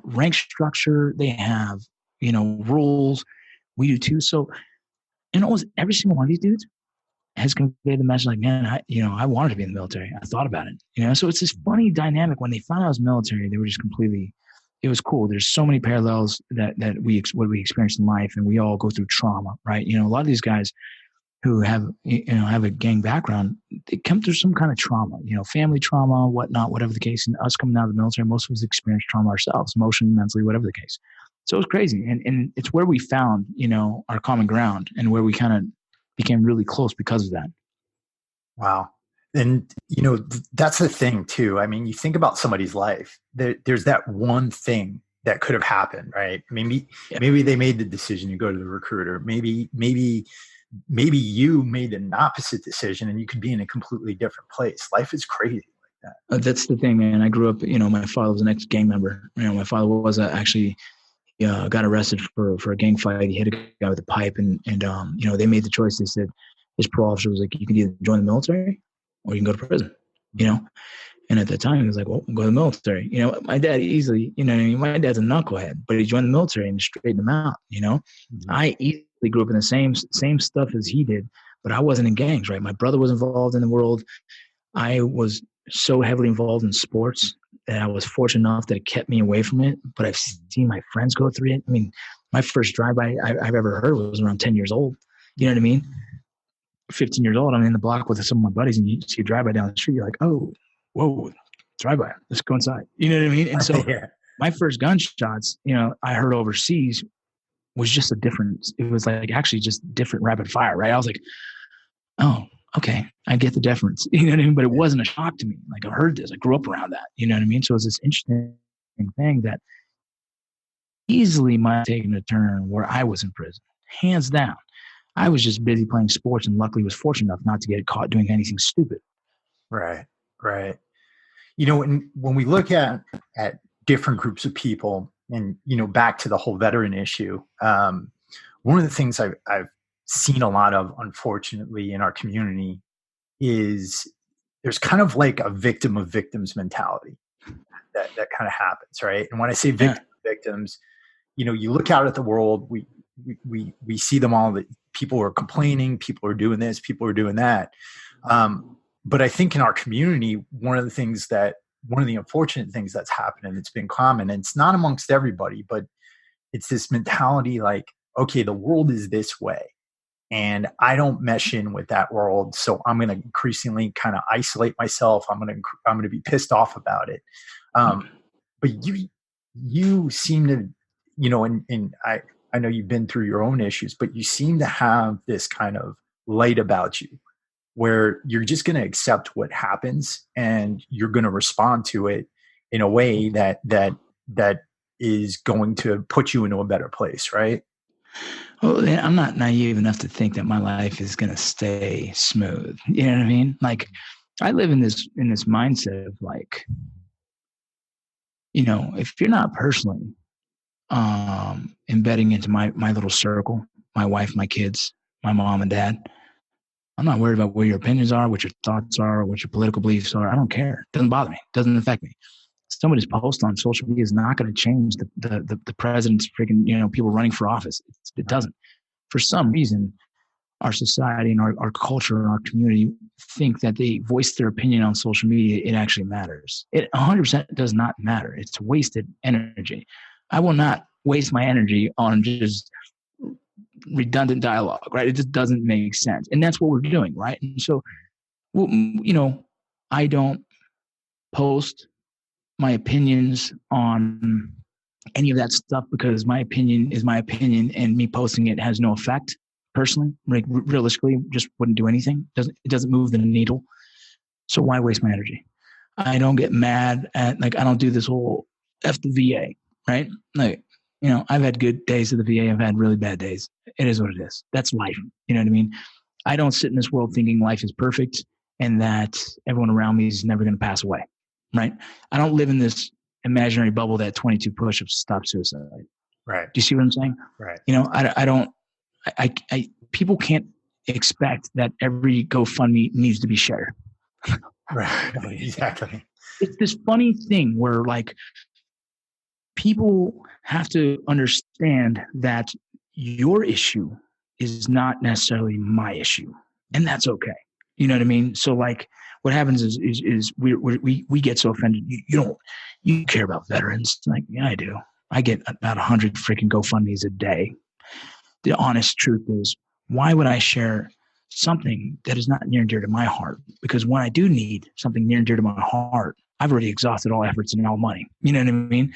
C: rank structure. They have, rules. We do too. So, and almost every single one of these dudes has conveyed the message like, man, I wanted to be in the military. I thought about it, So it's this funny dynamic. When they found out I was military, they were just completely, it was cool. There's so many parallels that what we experienced in life, and we all go through trauma, right? A lot of these guys who have a gang background, they come through some kind of trauma, family trauma, whatnot, whatever the case. And us coming out of the military, most of us experienced trauma ourselves, emotionally, mentally, whatever the case. So it was crazy. And it's where we found, our common ground and where we kind of became really close because of that.
A: Wow. And, that's the thing too. I mean, you think about somebody's life, there's that one thing that could have happened, right? Maybe they made the decision to go to the recruiter. Maybe you made an opposite decision and you could be in a completely different place. Life is crazy like that. That's
C: the thing, man. I grew up, my father was an ex-gang member. My father was actually got arrested for a gang fight. He hit a guy with a pipe and they made the choice. They said, his parole officer was like, you can either join the military or you can go to prison, And at the time, he was like, well, go to the military. My dad easily, my dad's a knucklehead, but he joined the military and straightened him out, Mm-hmm. I easily grew up in the same stuff as he did, but I wasn't in gangs, right? My brother was involved in the world. I was so heavily involved in sports that I was fortunate enough that it kept me away from it, but I've seen my friends go through it. I mean, my first drive-by I've ever heard was around 10 years old. You know what I mean? 15 years old, I'm in the block with some of my buddies, and you see a drive-by down the street. You're like, oh, whoa, drive-by. Let's go inside. You know what I mean? And so my first gunshots, I heard overseas was just it was like actually just different rapid fire, right? I was like, oh, okay, I get the difference. You know what I mean? But it wasn't a shock to me. Like, I heard this. I grew up around that. You know what I mean? So it was this interesting thing that easily might have taken a turn where I was in prison. Hands down. I was just busy playing sports and luckily was fortunate enough not to get caught doing anything stupid.
A: Right. When we look at different groups of people and, back to the whole veteran issue, one of the things I've seen a lot of, unfortunately, in our community is there's kind of like a victim of victims mentality that kind of happens, right? And when I say victims, you look out at the world, we see them all, that people are complaining, people are doing this, people are doing that. But I think in our community, one of the unfortunate things that's happened, and it's been common, and it's not amongst everybody, but it's this mentality like, okay, the world is this way and I don't mesh in with that world. So I'm going to increasingly kind of isolate myself. I'm going to be pissed off about it. But you seem to, and I know you've been through your own issues, but you seem to have this kind of light about you where you're just going to accept what happens and you're going to respond to it in a way that is going to put you into a better place, right?
C: Well, I'm not naive enough to think that my life is going to stay smooth. You know what I mean? Like, I live in this mindset of like, if you're not personally embedding into my little circle, my wife, my kids, my mom and dad, I'm not worried about where your opinions are, what your thoughts are, what your political beliefs are. I don't care. It doesn't bother me. It doesn't affect me. Somebody's post on social media is not going to change the president's freaking, people running for office. It doesn't. For some reason, our society and our culture and our community think that they voice their opinion on social media, it actually matters. It 100% does not matter. It's wasted energy. I will not waste my energy on just redundant dialogue, right? It just doesn't make sense. And that's what we're doing, right? And so, I don't post my opinions on any of that stuff because my opinion is my opinion and me posting it has no effect personally. Like, realistically, just wouldn't do anything. It doesn't move the needle. So why waste my energy? I don't get mad at, I don't do this whole F the VA, right? Like, I've had good days of the VA. I've had really bad days. It is what it is. That's life. You know what I mean? I don't sit in this world thinking life is perfect and that everyone around me is never going to pass away, right? I don't live in this imaginary bubble that 22 push-ups stop suicide.
A: Right.
C: Do you see what I'm saying?
A: Right.
C: People can't expect that every GoFundMe needs to be shared.
A: Right. Exactly.
C: It's this funny thing where people have to understand that your issue is not necessarily my issue, and that's okay. You know what I mean? So what happens is we get so offended. You care about veterans? Like, yeah, I do. I get about 100 freaking GoFundMes a day. The honest truth is, why would I share something that is not near and dear to my heart? Because when I do need something near and dear to my heart, I've already exhausted all efforts and all money. You know what I mean?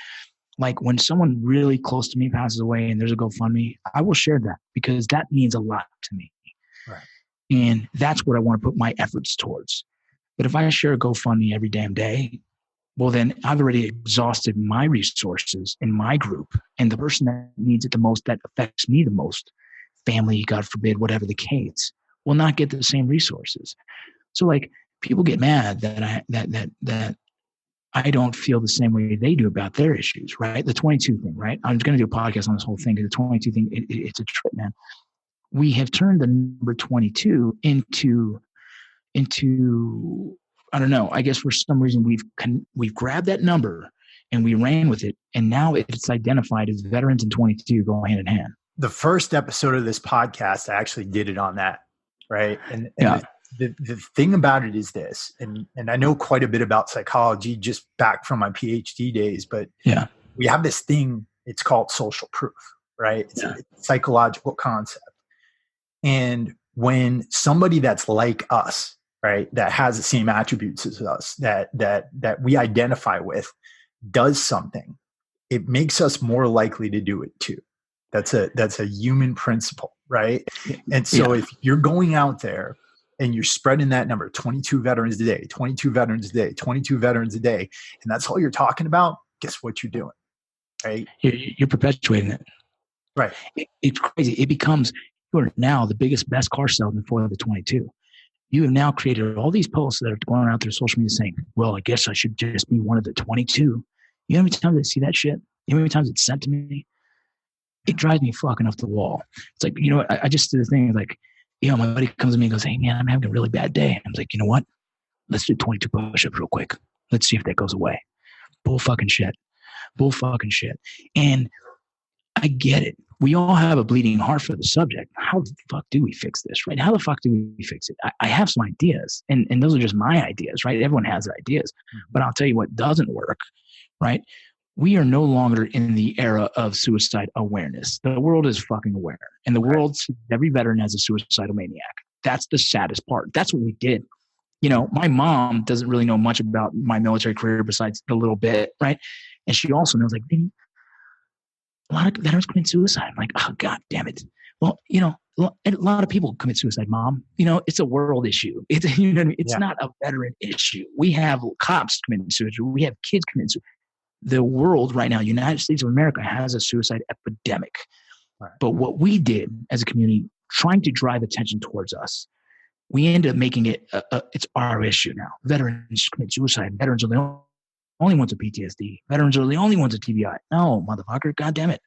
C: Like, when someone really close to me passes away and there's a GoFundMe, I will share that because that means a lot to me.
A: Right.
C: And that's what I want to put my efforts towards. But if I share a GoFundMe every damn day, well, then I've already exhausted my resources in my group. And the person that needs it the most, that affects me the most, family, God forbid, whatever the case, will not get the same resources. So people get mad that I don't feel the same way they do about their issues, right? The 22 thing, right? I'm going to do a podcast on this whole thing. The 22 thing, it's a trip, man. We have turned the number 22 into I don't know. I guess for some reason we've grabbed that number and we ran with it, and now it's identified as veterans and 22 go hand in hand.
A: The first episode of this podcast, I actually did it on that, right? And
C: yeah.
A: The thing about it is this, and I know quite a bit about psychology just back from my PhD days, but
C: yeah,
A: we have this thing. It's called social proof, right? It's a psychological concept, and when somebody that's like us, right, that has the same attributes as us, that we identify with, does something, it makes us more likely to do it too. That's a human principle, right? And so if you're going out there and you're spreading that number, 22 veterans a day, 22 veterans a day, 22 veterans a day, and that's all you're talking about, guess what you're doing, right?
C: You're perpetuating it.
A: Right.
C: It's crazy. It becomes, you are now the biggest, best car salesman for the 22. You have now created all these posts that are going out there social media saying, well, I guess I should just be one of the 22. You know how many times I see that shit? You know how many times it's sent to me? It drives me fucking off the wall. It's like, I just did a thing like, my buddy comes to me and goes, hey man, I'm having a really bad day. And I'm like, you know what? Let's do 22 push-ups real quick. Let's see if that goes away. Bull fucking shit. And I get it. We all have a bleeding heart for the subject. How the fuck do we fix this, right? How the fuck do we fix it? I have some ideas, and those are just my ideas, right? Everyone has their ideas. But I'll tell you what doesn't work, right? We are no longer in the era of suicide awareness. The world is fucking aware. And the world sees every veteran as a suicidal maniac. That's the saddest part. That's what we did. My mom doesn't really know much about my military career besides a little bit, right? And she also knows, Vinny, a lot of veterans commit suicide. I'm like, oh, God damn it. Well, a lot of people commit suicide, Mom. It's a world issue. It's, you know what I mean? It's not a veteran issue. We have cops committing suicide. We have kids committing suicide. The world right now, United States of America, has a suicide epidemic. Right. But what we did as a community, trying to drive attention towards us, we ended up making it, it's our issue now. Veterans commit suicide. Veterans are the only ones with PTSD. Veterans are the only ones with TBI. No, motherfucker, God damn it.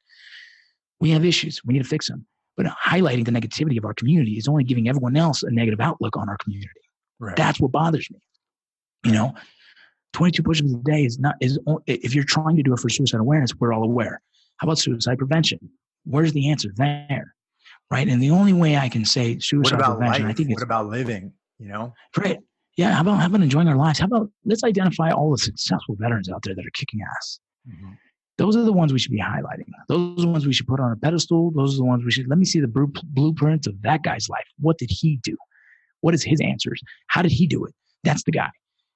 C: We have issues. We need to fix them. But highlighting the negativity of our community is only giving everyone else a negative outlook on our community. Right. That's what bothers me. 22 push-ups a day is if you're trying to do it for suicide awareness, we're all aware. How about suicide prevention? Where's the answer there? Right. And the only way I can say suicide prevention,
A: life?
C: I think it's
A: what about living,
C: Right. Yeah. How about enjoying our lives? How about let's identify all the successful veterans out there that are kicking ass. Mm-hmm. Those are the ones we should be highlighting. Those are the ones we should put on a pedestal. Those are the ones let me see the blueprints of that guy's life. What did he do? What is his answers? How did he do it? That's the guy.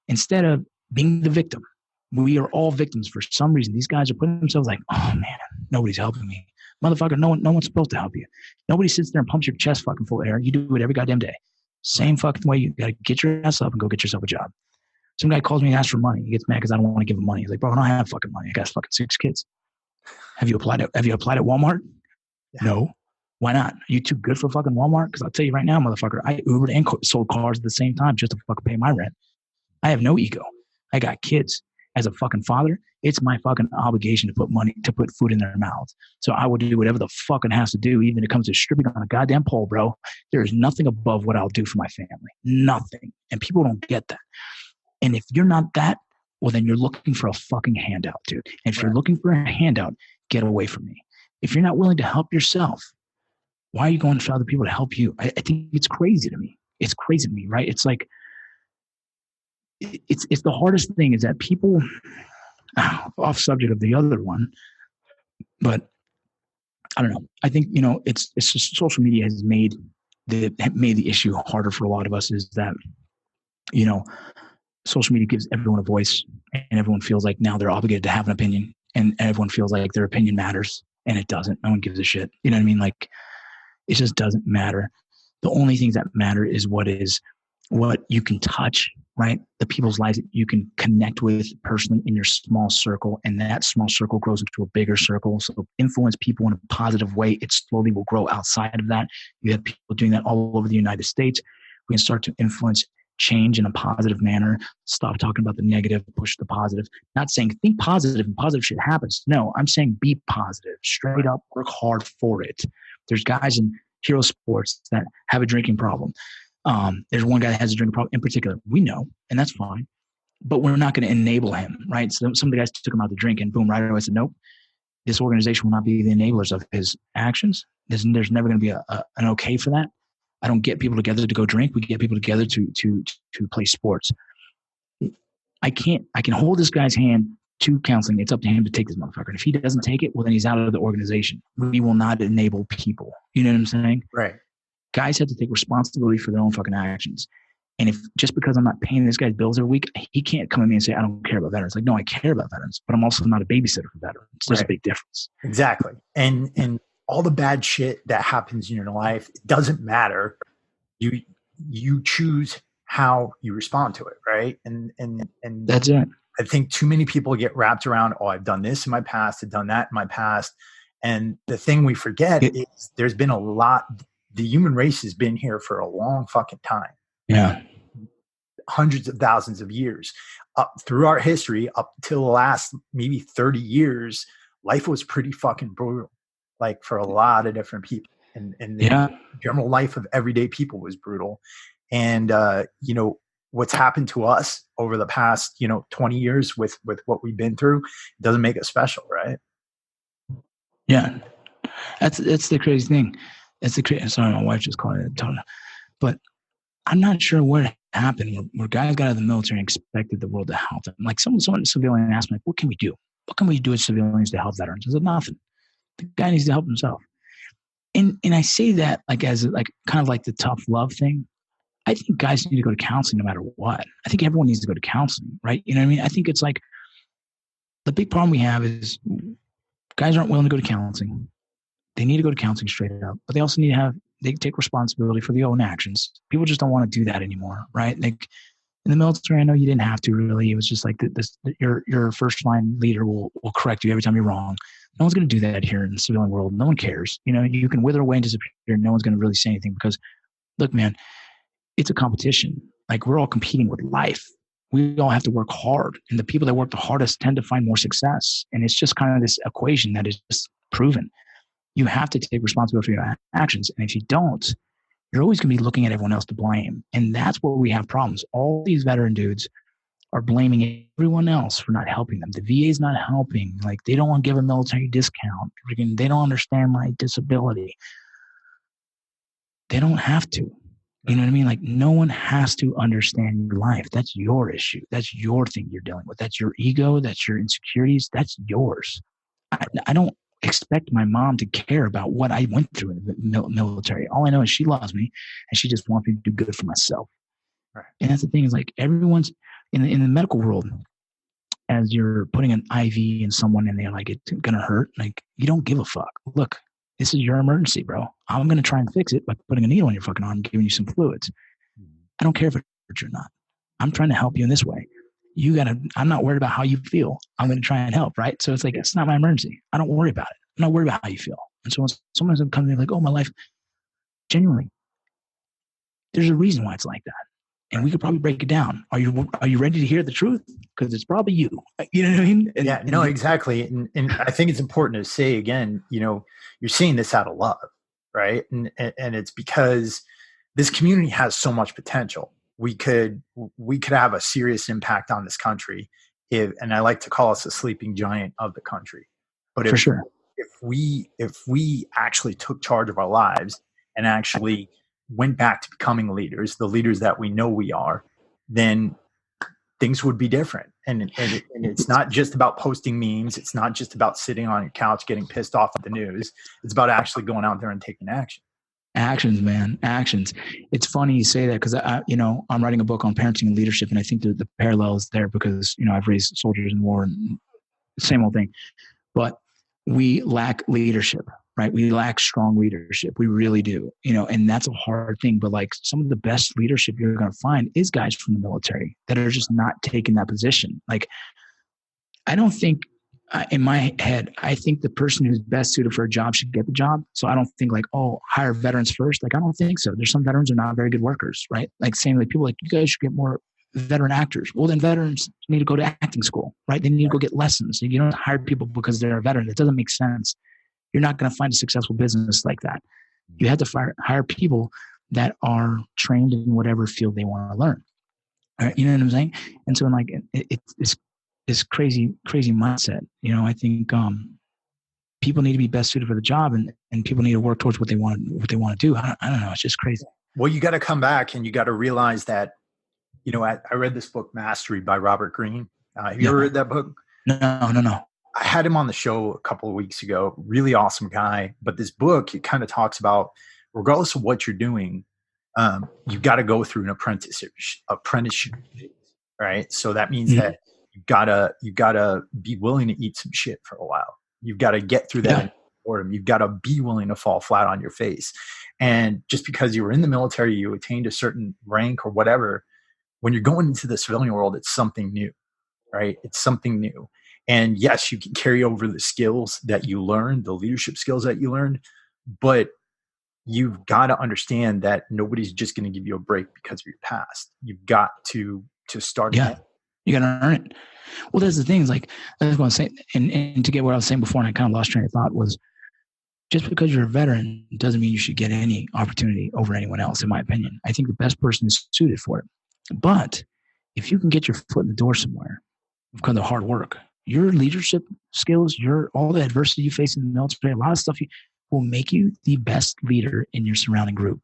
C: Instead of being the victim, we are all victims for some reason. These guys are putting themselves like, oh man, nobody's helping me. Motherfucker, no one's supposed to help you. Nobody sits there and pumps your chest fucking full of air. You do it every goddamn day. Same fucking way. You got to get your ass up and go get yourself a job. Some guy calls me and asks for money. He gets mad because I don't want to give him money. He's like, bro, I don't have fucking money. I got fucking 6 kids. Have you applied at Walmart? Yeah. No. Why not? Are you too good for fucking Walmart? Because I'll tell you right now, motherfucker, I Ubered and sold cars at the same time just to fucking pay my rent. I have no ego. I got kids. As a fucking father, it's my fucking obligation to put food in their mouths. So I will do whatever the fucking has to do, even if it comes to stripping on a goddamn pole, bro. There is nothing above what I'll do for my family. Nothing. And people don't get that. And if you're not that, well, then you're looking for a fucking handout, dude. And if you're looking for a handout, get away from me. If you're not willing to help yourself, why are you going to other people to help you? I think it's crazy to me. It's crazy to me, right? It's like, it's the hardest thing is that people, off subject of the other one, but I don't know. I think, it's just social media has made the issue harder for a lot of us is that, social media gives everyone a voice and everyone feels like now they're obligated to have an opinion and everyone feels like their opinion matters and it doesn't. No one gives a shit. You know what I mean? Like it just doesn't matter. The only things that matter is what you can touch, right? The people's lives that you can connect with personally in your small circle. And that small circle grows into a bigger circle. So influence people in a positive way. It slowly will grow outside of that. You have people doing that all over the United States. We can start to influence change in a positive manner. Stop talking about the negative, push the positive. Not saying think positive and positive shit happens. No, I'm saying be positive. Straight up, work hard for it. There's guys in hero sports that have a drinking problem. There's one guy that has a drinking problem in particular. We know, and that's fine. But we're not going to enable him, right? So some of the guys took him out to drink and boom, right away said, nope, this organization will not be the enablers of his actions. There's never going to be an okay for that. I don't get people together to go drink. We get people together to play sports. I can hold this guy's hand to counseling. It's up to him to take this motherfucker. And if he doesn't take it, well, then he's out of the organization. We will not enable people. You know what I'm saying?
A: Right.
C: Guys have to take responsibility for their own fucking actions. And if just because I'm not paying this guy's bills every week, he can't come at me and say, I don't care about veterans. Like, no, I care about veterans, but I'm also not a babysitter for veterans. There's a big difference.
A: Exactly. And all the bad shit that happens in your life, it doesn't matter. You choose how you respond to it, right? And
C: that's it.
A: I think too many people get wrapped around, oh, I've done this in my past, I've done that in my past. And the thing we forget is there's been a lot, the human race has been here for a long fucking time.
C: Yeah.
A: Hundreds of thousands of years. Up through our history, up till the last maybe 30 years, life was pretty fucking brutal. Like for a lot of different people. And the general life of everyday people was brutal. And, what's happened to us over the past, 20 years with what we've been through doesn't make it special, right?
C: Yeah. That's the crazy thing. Sorry, my wife just called it a ton. But I'm not sure what happened where guys got out of the military and expected the world to help them. Like some civilian asked me, like, what can we do? What can we do as civilians to help veterans? I said, nothing. The guy needs to help himself. And I say that like as like kind of like the tough love thing. I think guys need to go to counseling no matter what. I think everyone needs to go to counseling, right? You know what I mean? I think it's like the big problem we have is guys aren't willing to go to counseling. They need to go to counseling straight up, but they also need to have they take responsibility for their own actions. People just don't want to do that anymore, right? Like in the military, I know you didn't have to really. It was just like your first line leader will correct you every time you're wrong. No one's going to do that here in the civilian world. No one cares. You know, you can wither away and disappear. No one's going to really say anything because, look, man, it's a competition. Like we're all competing with life. We all have to work hard. And the people that work the hardest tend to find more success. And it's just kind of this equation that is just proven. You have to take responsibility for your actions. And if you don't, you're always going to be looking at everyone else to blame. And that's where we have problems. All these veteran dudes are blaming everyone else for not helping them. The VA is not helping. Like they don't want to give a military discount. They don't understand my disability. They don't have to. You know what I mean? Like no one has to understand your life. That's your issue. That's your thing you're dealing with. That's your ego. That's your insecurities. That's yours. I don't expect my mom to care about what I went through in the military. All I know is she loves me and she just wants me to do good for myself. Right. And that's the thing is like everyone's in the medical world, as you're putting an IV in someone and they're like, it's going to hurt. Like you don't give a fuck. Look, this is your emergency, bro. I'm going to try and fix it by putting a needle in your fucking arm and giving you some fluids. I don't care if it hurts or not. I'm trying to help you in this way. I'm not worried about how you feel. I'm going to try and help, right? So it's like, it's not my emergency. I don't worry about it. I'm not worried about how you feel. And so when someone comes to me like, oh, my life, genuinely, there's a reason why it's like that. And we could probably break it down. Are you ready to hear the truth? Because it's probably you. You know what I mean?
A: No, exactly. And I think it's important to say again, you know, you're seeing this out of love, right? And it's because this community has so much potential. We could have a serious impact on this country and I like to call us a sleeping giant of the country. But
C: for sure,
A: if we actually took charge of our lives and actually went back to becoming leaders, the leaders that we know we are, then things would be different. And it's not just about posting memes. It's not just about sitting on your couch getting pissed off at the news. It's about actually going out there and taking action.
C: Actions, man, actions. It's funny you say that because I'm writing a book on parenting and leadership, and I think the parallel is there because I've raised soldiers in war and same old thing. But we lack leadership, right? We lack strong leadership. We really do, and that's a hard thing. But like some of the best leadership you're going to find is guys from the military that are just not taking that position. Like, I don't think in my head, I think the person who's best suited for a job should get the job. So I don't think like, oh, hire veterans first. Like, I don't think so. There's some veterans who are not very good workers, right? Like saying like people like you guys should get more veteran actors. Well, then veterans need to go to acting school, right? They need to go get lessons. You don't hire people because they're a veteran. That doesn't make sense. You're not going to find a successful business like that. You have to hire people that are trained in whatever field they want to learn. Right? You know what I'm saying? And so like it's this crazy mindset. I think people need to be best suited for the job, and people need to work towards what they want to do. I don't know. It's just crazy.
A: Well, you got to come back and you got to realize that, I read this book, Mastery by Robert Greene. Have you ever read that book?
C: No.
A: I had him on the show a couple of weeks ago. Really awesome guy. But this book, it kind of talks about, regardless of what you're doing, you've got to go through an apprenticeship, right? So that means that you gotta be willing to eat some shit for a while. You've got to get through that boredom. You've got to be willing to fall flat on your face. And just because you were in the military, you attained a certain rank or whatever, when you're going into the civilian world, it's something new, right? It's something new. And yes, you can carry over the skills that you learned, the leadership skills that you learned, but you've got to understand that nobody's just going to give you a break because of your past. You've got to start again.
C: You got to earn it. Well, that's the thing. Is like, I was going to say, and to get what I was saying before, and I kind of lost train of thought, was just because you're a veteran doesn't mean you should get any opportunity over anyone else, in my opinion. I think the best person is suited for it. But if you can get your foot in the door somewhere because of hard work, your leadership skills, all the adversity you face in the military, a lot of stuff will make you the best leader in your surrounding group,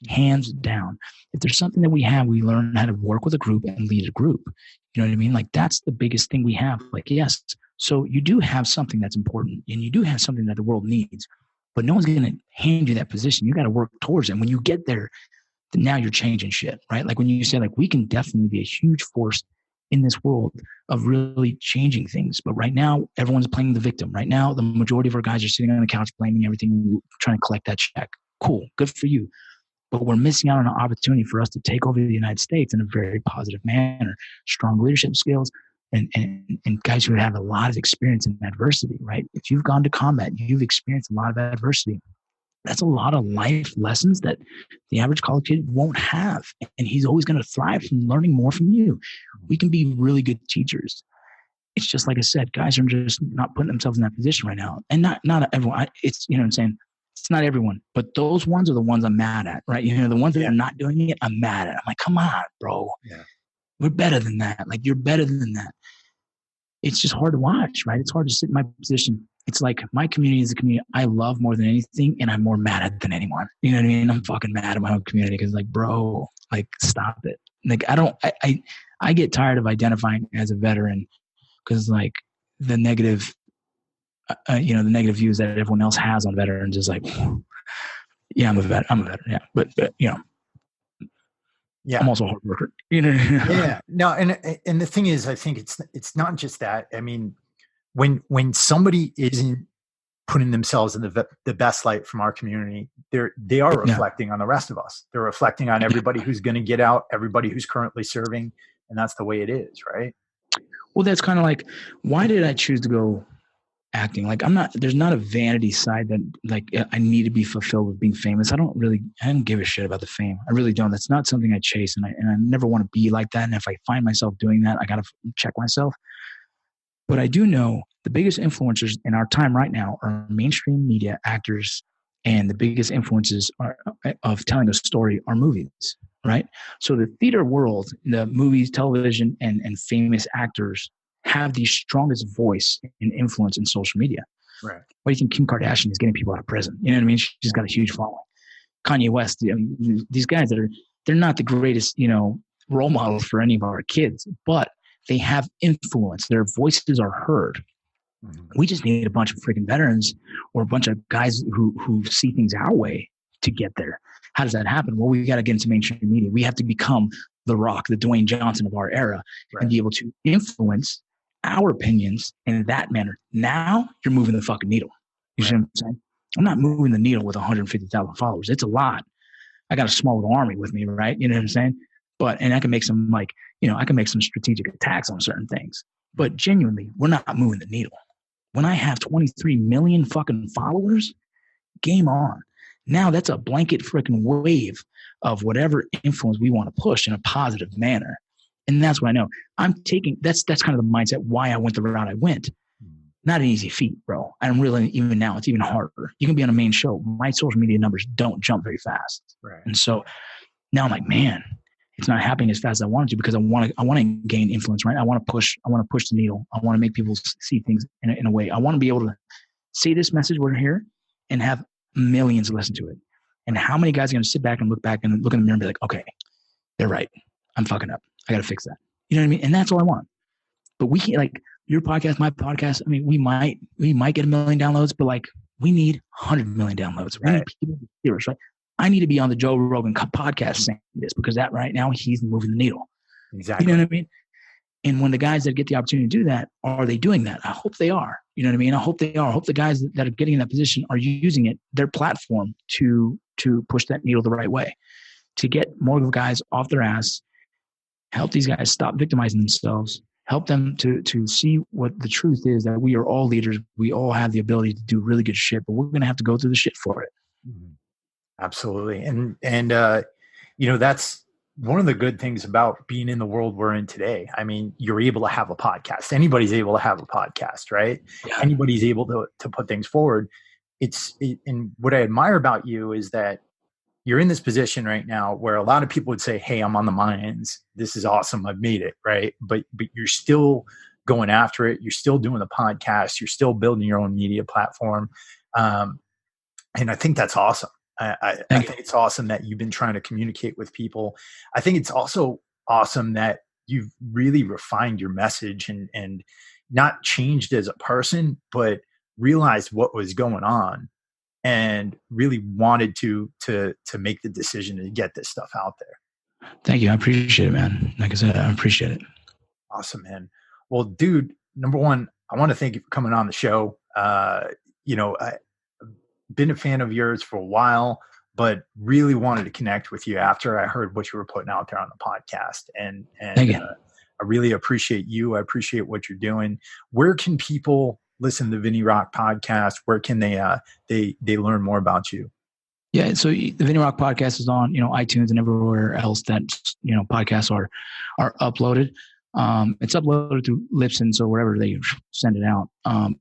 C: hands down. If there's something that we learn how to work with a group and lead a group. You know what I mean? Like, that's the biggest thing we have. Like, yes. So you do have something that's important, and you do have something that the world needs, but no one's going to hand you that position. You got to work towards it. And when you get there, then now you're changing shit, right? Like when you say like, we can definitely be a huge force in this world of really changing things. But right now, everyone's playing the victim. Right now, the majority of our guys are sitting on the couch blaming everything, trying to collect that check. Cool. Good for you. But we're missing out on an opportunity for us to take over the United States in a very positive manner, strong leadership skills, and guys who have a lot of experience in adversity, right? If you've gone to combat, you've experienced a lot of adversity. That's a lot of life lessons that the average college kid won't have. And he's always going to thrive from learning more from you. We can be really good teachers. It's just like I said, guys are just not putting themselves in that position right now. And not everyone. It's, you know what I'm saying? It's not everyone, but those ones are the ones I'm mad at, right? You know, the ones that are not doing it, I'm mad at. I'm like, come on, bro. Yeah. We're better than that. Like, you're better than that. It's just hard to watch, right? It's hard to sit in my position. It's like my community is a community I love more than anything, and I'm more mad at than anyone. You know what I mean? I'm fucking mad at my own community because, like, bro, like, stop it. Like, I get tired of identifying as a veteran because, like, the negative the negative views that everyone else has on veterans is like, yeah, I'm a veteran. Yeah. But you know, yeah, I'm also a hard worker, you know?
A: Yeah. No. And the thing is, I think it's not just that. I mean, when somebody isn't putting themselves in the best light from our community, they are reflecting on the rest of us. They're reflecting on everybody who's going to get out, everybody who's currently serving. And that's the way it is. Right.
C: Well, that's kind of like, why did I choose to go acting? Like, there's not a vanity side that, like, I need to be fulfilled with being famous. I don't give a shit about the fame. I really don't. That's not something I chase. And I never want to be like that. And if I find myself doing that, I got to check myself. But I do know the biggest influencers in our time right now are mainstream media actors. And the biggest influences of telling a story are movies, right? So the theater world, the movies, television, and famous actors have the strongest voice and influence in social media.
A: Right.
C: Why do you think Kim Kardashian is getting people out of prison? You know what I mean? She's got a huge following. Kanye West, I mean, these guys they're not the greatest, you know, role models for any of our kids, but they have influence. Their voices are heard. Mm-hmm. We just need a bunch of freaking veterans or a bunch of guys who see things our way to get there. How does that happen? Well, we got to get into mainstream media. We have to become The Rock, the Dwayne Johnson of our era, and be able to influence our opinions in that manner. Now you're moving the fucking needle. You see what I'm saying? I'm not moving the needle with 150,000 followers. It's a lot. I got a small little army with me, right? You know what I'm saying? And I can make some, like, you know, I can make some strategic attacks on certain things. But genuinely, we're not moving the needle. When I have 23 million fucking followers, game on. Now that's a blanket freaking wave of whatever influence we want to push in a positive manner. And that's what I know. I'm taking, that's kind of the mindset why I went the route I went. Not an easy feat, bro. I'm really, even now, it's even harder. You can be on a main show. My social media numbers don't jump very fast.
A: Right.
C: And so now I'm like, man, it's not happening as fast as I wanted to because I want to gain influence, right? I want to push the needle. I want to make people see things in a way. I want to be able to say this message we're here and have millions listen to it. And how many guys are going to sit back and look in the mirror and be like, okay, they're right. I'm fucking up. I got to fix that. You know what I mean? And that's all I want. But we can't, like, your podcast, my podcast. I mean, we might get 1 million downloads, but, like, we need 100 million downloads. We need people to hear us, right? I need to be on the Joe Rogan podcast saying this because that right now he's moving the needle.
A: Exactly.
C: You know what I mean? And when the guys that get the opportunity to do that, are they doing that? I hope they are. You know what I mean? I hope they are. I hope the guys that are getting in that position are using it, their platform, to push that needle the right way, to get more guys off their ass, help these guys stop victimizing themselves, help them to see what the truth is, that we are all leaders. We all have the ability to do really good shit, but we're going to have to go through the shit for it.
A: Mm-hmm. Absolutely. And you know, that's one of the good things about being in the world we're in today. I mean, you're able to have a podcast. Anybody's able to have a podcast, right? Yeah. Anybody's able to put things forward. And what I admire about you is that you're in this position right now where a lot of people would say, hey, I'm on the Mayans. This is awesome. I've made it, right? But you're still going after it. You're still doing the podcast. You're still building your own media platform. And I think that's awesome. I think it's awesome that you've been trying to communicate with people. I think it's also awesome that you've really refined your message and not changed as a person, but realized what was going on and really wanted to make the decision to get this stuff out there.
C: Thank you. I appreciate it, man. Like I said, I appreciate it.
A: Awesome, man. Well, dude, number one, I want to thank you for coming on the show. You know, been a fan of yours for a while. but really wanted to connect with you after I heard what you were putting out there on the podcast. And
C: Thank you.
A: I really appreciate you. I appreciate what you're doing. Where can people listen to the Vinny Rock podcast? Where can they learn more about you?
C: Yeah, so the Vinny Rock podcast is on, iTunes and everywhere else that, podcasts are uploaded. It's uploaded through Libsyn, so wherever they send it out.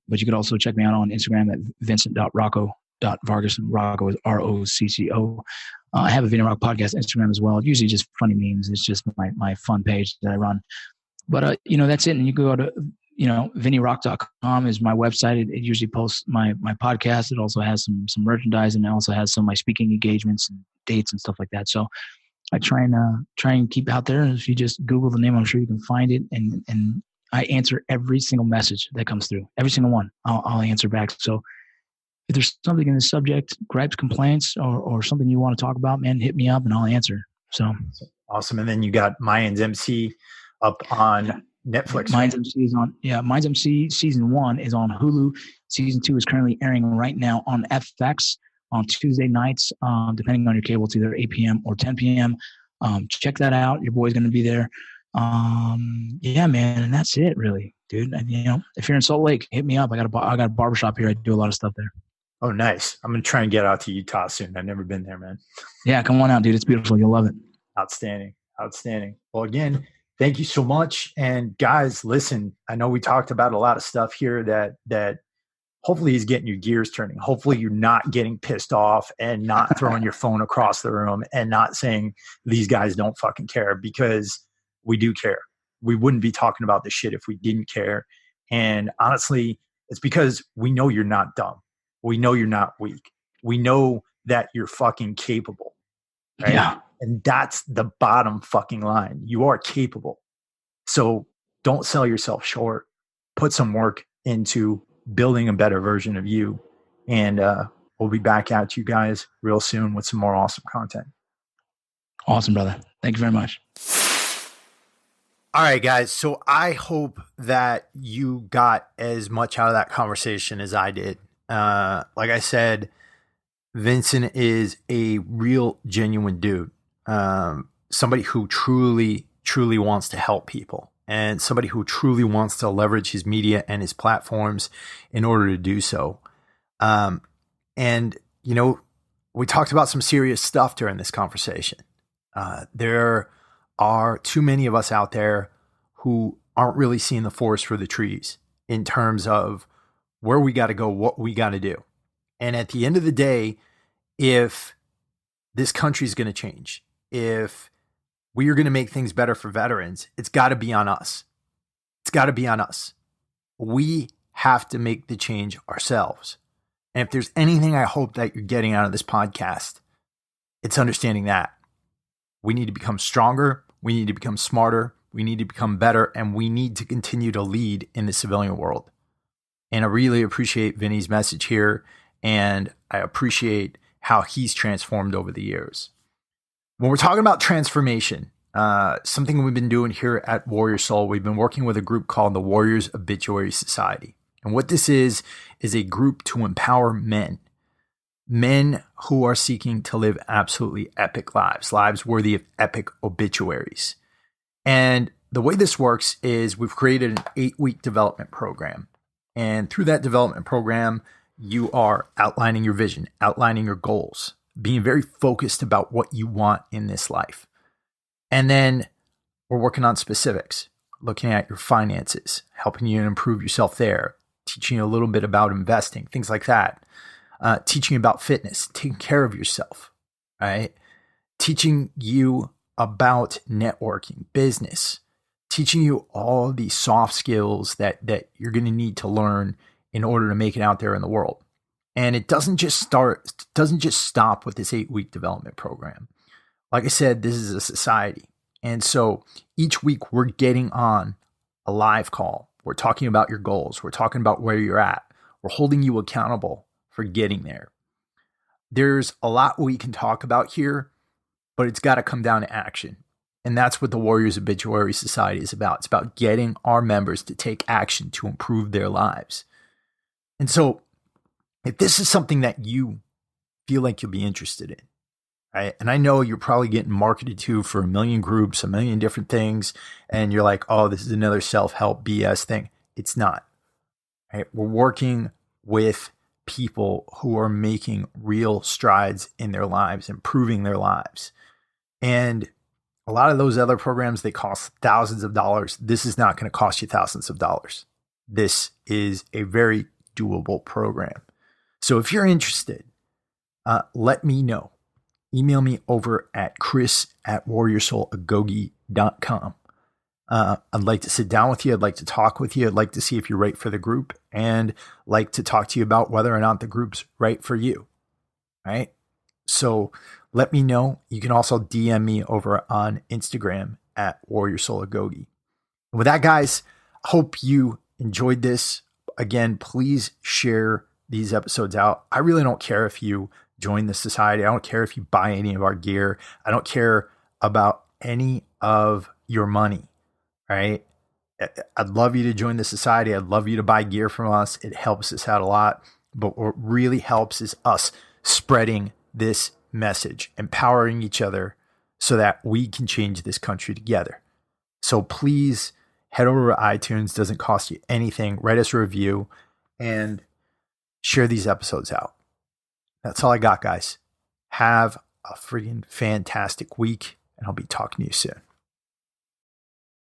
C: But you could also check me out on Instagram at vincent.rocco.vargas. Rocco is ROCCO. I have a Vinny Rock podcast Instagram as well. Usually just funny memes. It's just my fun page that I run. But, that's it. And you can go to, vinnyrock.com is my website. It usually posts my podcast. It also has some merchandise, and it also has some of my speaking engagements and dates and stuff like that. So I try and keep out there. And if you just Google the name, I'm sure you can find it. And I answer every single message that comes through. Every single one, I'll answer back. So if there's something in the subject, gripes, complaints, or something you want to talk about, man, hit me up and I'll answer. So
A: awesome. And then you got Mayans MC up on Netflix.
C: Mayans MC is on, Mayans MC season 1 is on Hulu. Season 2 is currently airing right now on FX on Tuesday nights, depending on your cable. It's either 8 p.m. or 10 p.m. Check that out. Your boy's going to be there. Yeah, man, and that's it, really, dude. And, if you're in Salt Lake, hit me up. I got a barbershop here. I do a lot of stuff there.
A: Oh, nice. I'm going to try and get out to Utah soon. I've never been there, man.
C: Yeah, come on out, dude. It's beautiful. You'll love it.
A: Outstanding. Well, again, thank you so much. And guys, listen, I know we talked about a lot of stuff here that hopefully is getting your gears turning. Hopefully you're not getting pissed off and not throwing your phone across the room and not saying these guys don't fucking care, because we do care. We wouldn't be talking about this shit if we didn't care. And honestly, it's because we know you're not dumb. We know you're not weak. We know that you're fucking capable. Right?
C: Yeah.
A: And that's the bottom fucking line. You are capable. So don't sell yourself short. Put some work into building a better version of you. And we'll be back at you guys real soon with some more awesome content.
C: Awesome, brother. Thank you very much.
A: All right, guys. So I hope that you got as much out of that conversation as I did. Like I said, Vincent is a real, genuine dude. Somebody who truly, truly wants to help people, and somebody who truly wants to leverage his media and his platforms in order to do so. And, we talked about some serious stuff during this conversation. There are too many of us out there who aren't really seeing the forest for the trees in terms of where we got to go, what we got to do. And at the end of the day, if this country is going to change, if we are going to make things better for veterans, it's got to be on us. It's got to be on us. We have to make the change ourselves. And if there's anything I hope that you're getting out of this podcast, it's understanding that we need to become stronger. We need to become smarter. We need to become better. And we need to continue to lead in the civilian world. And I really appreciate Vinny's message here. And I appreciate how he's transformed over the years. When we're talking about transformation, something we've been doing here at Warrior Soul, we've been working with a group called the Warriors Obituary Society. And what this is a group to empower men who are seeking to live absolutely epic lives worthy of epic obituaries. And the way this works is we've created an 8-week development program. And through that development program, you are outlining your vision, outlining your goals, being very focused about what you want in this life. And then we're working on specifics, looking at your finances, helping you improve yourself there, teaching you a little bit about investing, things like that, teaching you about fitness, taking care of yourself, right? Teaching you about networking, business, teaching you all these soft skills that you're going to need to learn in order to make it out there in the world. And it doesn't just stop with this 8-week development program. Like I said, this is a society. And so each week we're getting on a live call. We're talking about your goals. We're talking about where you're at. We're holding you accountable for getting there. There's a lot we can talk about here, but it's got to come down to action. And that's what the Warriors Obituary Society is about. It's about getting our members to take action to improve their lives. And so if this is something that you feel like you'll be interested in, right? And I know you're probably getting marketed to for a million groups, a million different things. And you're like, oh, this is another self-help BS thing. It's not, right? We're working with people who are making real strides in their lives, improving their lives. And a lot of those other programs, they cost thousands of dollars. This is not going to cost you thousands of dollars. This is a very doable program. So if you're interested, let me know. Email me over at chris@warriorsoulagogi.com. I'd like to sit down with you. I'd like to talk with you. I'd like to see if you're right for the group, and like to talk to you about whether or not the group's right for you. Right? So let me know. You can also DM me over on Instagram at warriorsoulagogi. And with that, guys, hope you enjoyed this. Again, please share these episodes out. I really don't care if you join the society. I don't care if you buy any of our gear. I don't care about any of your money, right? I'd love you to join the society. I'd love you to buy gear from us. It helps us out a lot. But what really helps is us spreading this message, empowering each other so that we can change this country together. So please head over to iTunes. Doesn't cost you anything. Write us a review and share these episodes out. That's all I got, guys. Have a freaking fantastic week, and I'll be talking to you soon.